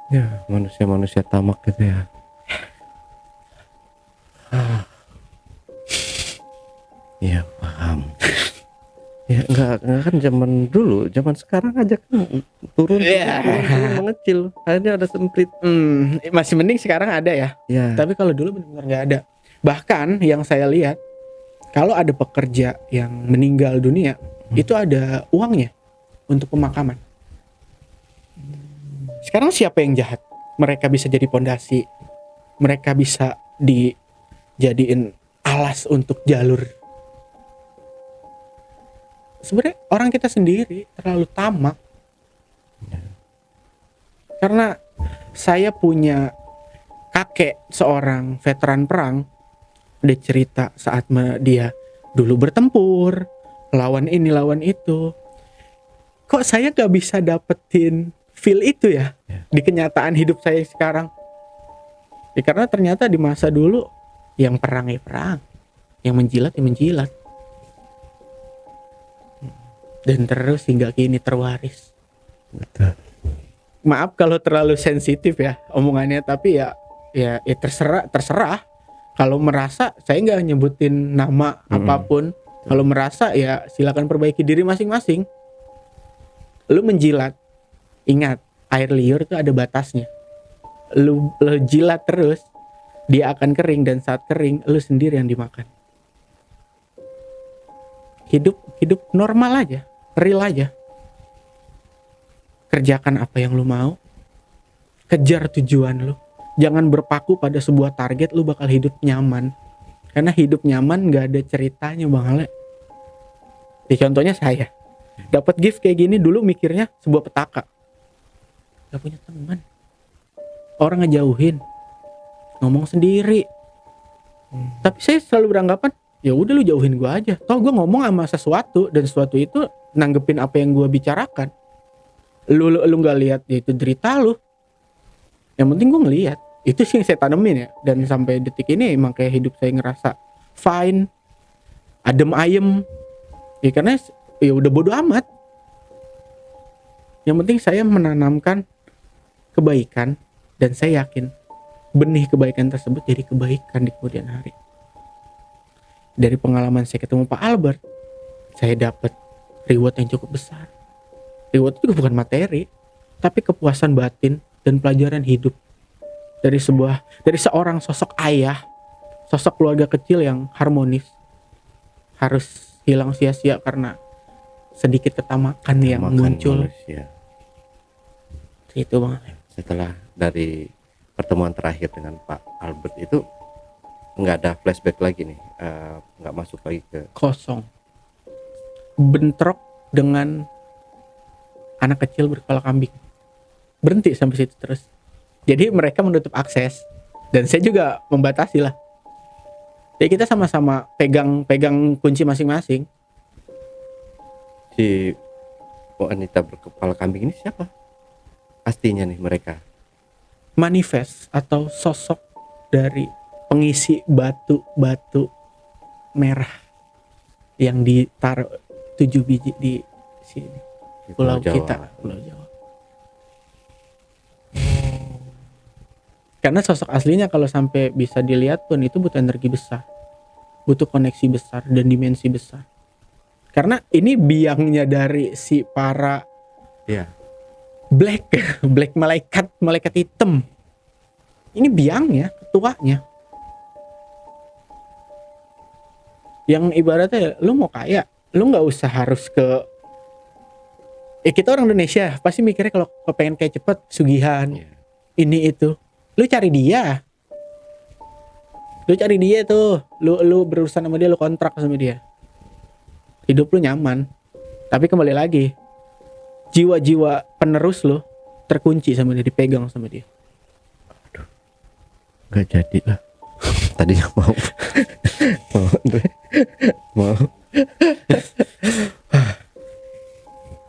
Ya, manusia-manusia tamak gitu ya. Iya, paham. Ya enggak kan zaman dulu, zaman sekarang aja kan turun mengecil. Akhirnya ada semprit.
Masih mending sekarang ada ya. Tapi kalau dulu benar-benar nggak ada. Bahkan yang saya lihat, kalau ada pekerja yang meninggal dunia, itu ada uangnya untuk pemakaman. Sekarang siapa yang jahat? Mereka bisa jadi pondasi, mereka bisa dijadiin alas untuk jalur. Sebenarnya orang kita sendiri terlalu tamak. Karena saya punya kakek seorang veteran perang, dia cerita saat dia dulu bertempur, lawan ini lawan itu. Kok saya gak bisa dapetin feel itu ya di kenyataan hidup saya sekarang? Ya, karena ternyata di masa dulu yang perang ya perang, yang menjilat ya menjilat, dan terus hingga kini terwaris.
Betul.
Maaf kalau terlalu sensitif ya omongannya, tapi ya terserah. Kalau merasa, saya nggak nyebutin nama apapun. Kalau merasa ya silakan perbaiki diri masing-masing. Lu menjilat, ingat air liur itu ada batasnya. Lu jilat terus, dia akan kering, dan saat kering lu sendiri yang dimakan. Hidup normal aja, real aja. Kerjakan apa yang lu mau, kejar tujuan lu. Jangan berpaku pada sebuah target, lu bakal hidup nyaman. Karena hidup nyaman gak ada ceritanya Bang Ale. Contohnya saya dapat gift kayak gini, dulu mikirnya sebuah petaka. Gak punya teman, orang ngejauhin, ngomong sendiri. Tapi saya selalu beranggapan, ya udah lu jauhin gue aja. Toh gue ngomong sama sesuatu, dan sesuatu itu nanggepin apa yang gue bicarakan. Lu nggak lihat ya itu derita lu. Yang penting gue ngelihat. Itu sih yang saya tanemin ya. Dan sampai detik ini emang kayak hidup saya ngerasa fine, adem ayem. Ya karena ya udah bodo amat. Yang penting saya menanamkan kebaikan, dan saya yakin benih kebaikan tersebut jadi kebaikan di kemudian hari. Dari pengalaman saya ketemu Pak Albert, saya dapat reward yang cukup besar. Reward itu bukan materi, tapi kepuasan batin dan pelajaran hidup dari seorang sosok ayah, sosok keluarga kecil yang harmonis, harus hilang sia-sia karena sedikit ketamakan yang muncul.
Manusia.
Itu Bang.
Setelah dari pertemuan terakhir dengan Pak Albert itu nggak ada flashback lagi nih, nggak masuk lagi ke
Kosong, bentrok dengan anak kecil berkepala kambing, berhenti sampai situ terus. Jadi mereka menutup akses, dan saya juga membatasi lah. Jadi kita sama-sama pegang kunci masing-masing.
Si wanita berkepala kambing ini siapa? Pastinya nih mereka
Manifest atau sosok dari pengisi batu merah yang ditaruh 7 biji di sini,
di
pulau
Jawa.
kita, Pulau Jawa. Karena sosok aslinya kalau sampai bisa dilihat pun itu butuh energi besar, butuh koneksi besar dan dimensi besar. Karena ini biangnya dari si para black malaikat hitam. Ini biangnya, ketuanya. Yang ibaratnya lu mau kaya, lu nggak usah harus ke. Kita orang Indonesia pasti mikirnya kalau pengen kayak cepet, sugihan, ini itu. Lu cari dia tuh, lu berurusan sama dia, lu kontrak sama dia. Hidup lu nyaman. Tapi kembali lagi, jiwa-jiwa penerus lu terkunci sama dia, dipegang sama dia.
Aduh, nggak jadi lah. Tadinya mau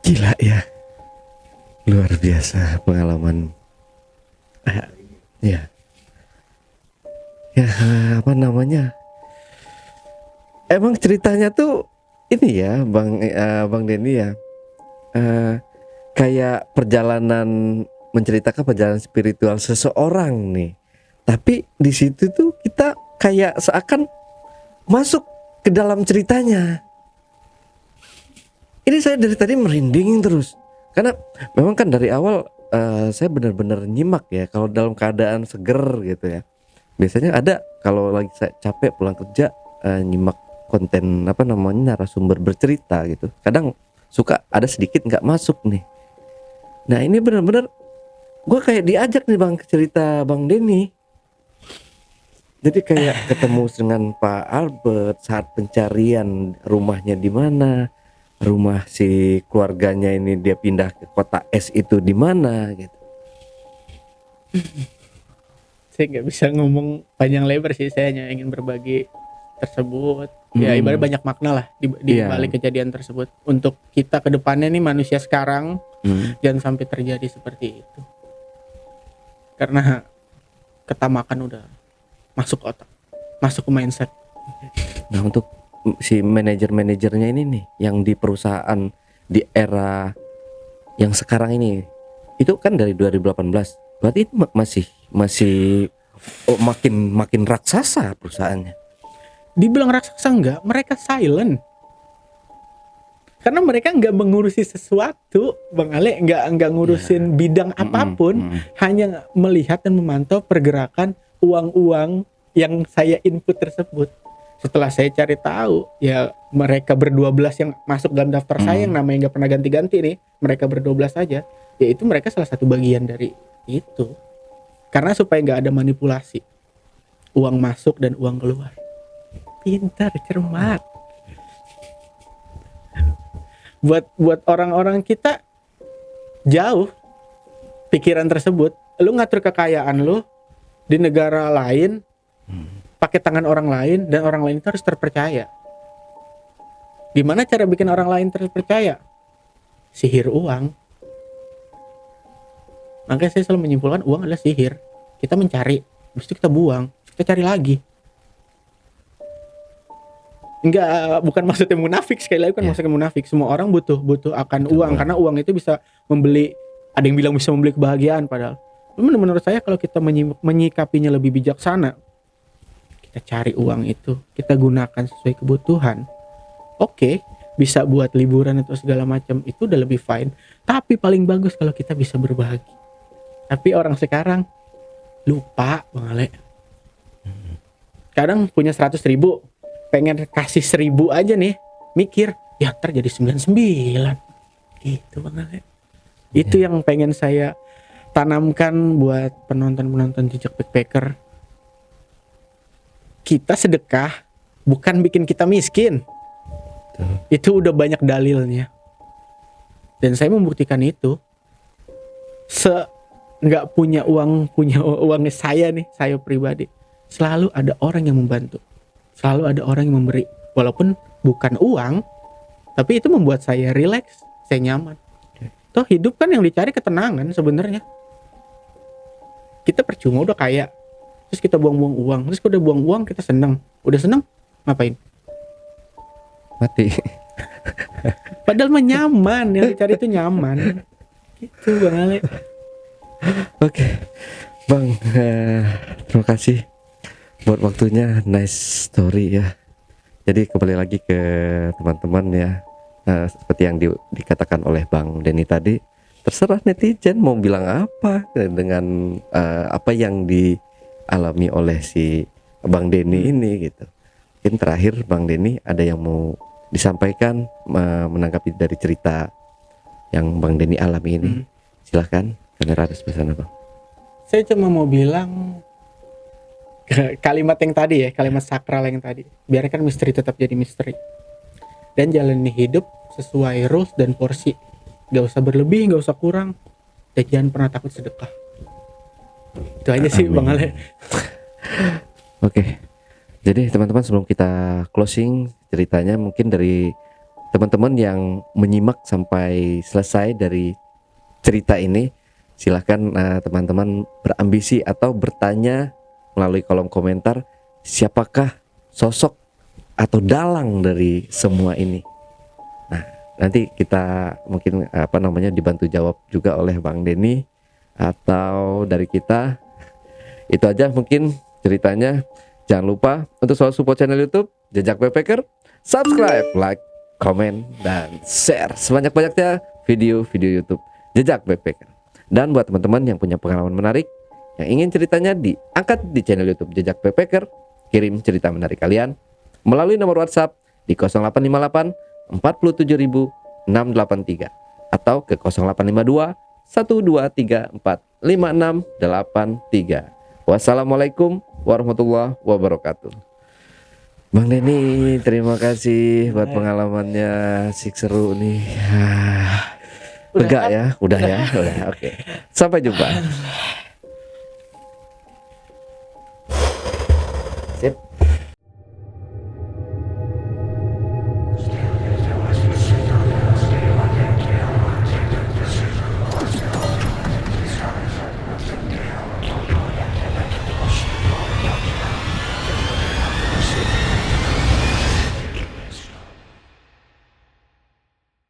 gila ya, luar biasa pengalaman. Ya apa namanya, emang ceritanya tuh ini ya Bang Denny ya, kayak perjalanan, menceritakan perjalanan spiritual seseorang nih. Tapi di situ tuh kita kayak seakan masuk ke dalam ceritanya. Ini saya dari tadi merinding terus, karena memang kan dari awal saya benar-benar nyimak ya kalau dalam keadaan seger gitu ya. Biasanya ada kalau lagi saya capek pulang kerja, nyimak konten narasumber bercerita gitu. Kadang suka ada sedikit nggak masuk nih. Nah ini benar-benar gue kayak diajak nih Bang ke cerita Bang Denny. Jadi kayak ketemu dengan Pak Albert saat pencarian rumahnya di mana, rumah si keluarganya ini dia pindah ke kota S itu di mana gitu.
saya nggak bisa ngomong panjang lebar sih, saya hanya ingin berbagi tersebut. Ya ibarat banyak makna lah di
Iya.
balik kejadian tersebut untuk kita ke depannya nih, manusia sekarang jangan sampai terjadi seperti itu. Karena ketamakan udah masuk otak, masuk ke mindset.
Nah, untuk si manajer-manajernya ini nih yang di perusahaan di era yang sekarang ini, itu kan dari 2018. Berarti itu masih makin raksasa perusahaannya.
Dibilang raksasa enggak, mereka silent. Karena mereka nggak mengurusi sesuatu, Bang Ale, nggak ngurusin bidang apapun, hanya melihat dan memantau pergerakan uang-uang yang saya input tersebut. Setelah saya cari tahu, ya mereka ber-12 yang masuk dalam daftar saya yang namanya nggak pernah ganti-ganti nih, mereka ber-12 saja, yaitu mereka salah satu bagian dari itu. Karena supaya nggak ada manipulasi, uang masuk dan uang keluar. Pintar, cermat. Buat orang-orang kita jauh pikiran tersebut. Lu ngatur kekayaan lu di negara lain pakai tangan orang lain, dan orang lain itu harus terpercaya. Gimana cara bikin orang lain terpercaya? Sihir uang. Makanya saya selalu menyimpulkan uang adalah sihir. Kita mencari, habis itu kita buang, kita cari lagi. Enggak, bukan maksudnya munafik, sekali lagi kan maksudnya munafik. Semua orang butuh akan uang, karena uang itu bisa membeli, ada yang bilang bisa membeli kebahagiaan, padahal menurut saya kalau kita menyikapinya lebih bijaksana, kita cari uang itu, kita gunakan sesuai kebutuhan. Oke, bisa buat liburan atau segala macam, itu udah lebih fine. Tapi paling bagus kalau kita bisa berbagi. Tapi orang sekarang lupa, Bang Ale. Kadang punya 100.000, pengen kasih 1.000 aja nih, mikir ya ntar jadi 99 gitu, Bang Ale. Itu yang pengen saya tanamkan buat penonton jejak backpacker. Kita sedekah bukan bikin kita miskin. Itu udah banyak dalilnya, dan saya membuktikan itu. Nggak punya uangnya saya nih, saya pribadi, selalu ada orang yang membantu, selalu ada orang yang memberi, walaupun bukan uang, tapi itu membuat saya rileks, saya nyaman. Toh hidup kan yang dicari ketenangan sebenarnya. Kita percuma udah kaya, terus kita buang-buang uang, terus udah buang uang kita seneng, udah seneng ngapain?
Mati.
Padahal mah nyaman, yang dicari itu nyaman. Gitu, Bang Ale.
Oke, Bang, terima kasih buat waktunya, nice story ya. Jadi kembali lagi ke teman-teman ya, seperti yang dikatakan oleh Bang Denny tadi, terserah netizen mau bilang apa dengan apa yang dialami oleh si Bang Denny ini gitu. Mungkin terakhir Bang Denny ada yang mau disampaikan menanggapi dari cerita yang Bang Denny alami ini. Silahkan, kamera ada sebelah sana, Bang.
Saya cuma mau bilang kalimat yang tadi ya, kalimat sakral yang tadi. Biarkan misteri tetap jadi misteri, dan jalani hidup sesuai rules dan porsi. Gak usah berlebih, gak usah kurang, dan jangan pernah takut sedekah. Itu aja sih, Bang Ale.
Oke. Jadi teman-teman, sebelum kita closing ceritanya, mungkin dari teman-teman yang menyimak sampai selesai dari cerita ini, silahkan teman-teman berambisi atau bertanya melalui kolom komentar, siapakah sosok atau dalang dari semua ini. Nah, nanti kita mungkin dibantu jawab juga oleh Bang Denny atau dari kita. Itu aja mungkin ceritanya. Jangan lupa untuk selalu support channel YouTube Jejak Backpacker, subscribe, like, komen, dan share sebanyak-banyaknya video-video YouTube Jejak Backpacker. Dan buat teman-teman yang punya pengalaman menarik, yang ingin ceritanya diangkat di channel YouTube Jejak Backpacker, kirim cerita menarik kalian melalui nomor WhatsApp di 0858 47683 atau ke 0852 1234 5683. Wassalamualaikum warahmatullahi wabarakatuh. Bang Denny, terima kasih buat pengalamannya, asik seru nih. Lega ya, udah ya, udah. Oke. Sampai jumpa. Sip.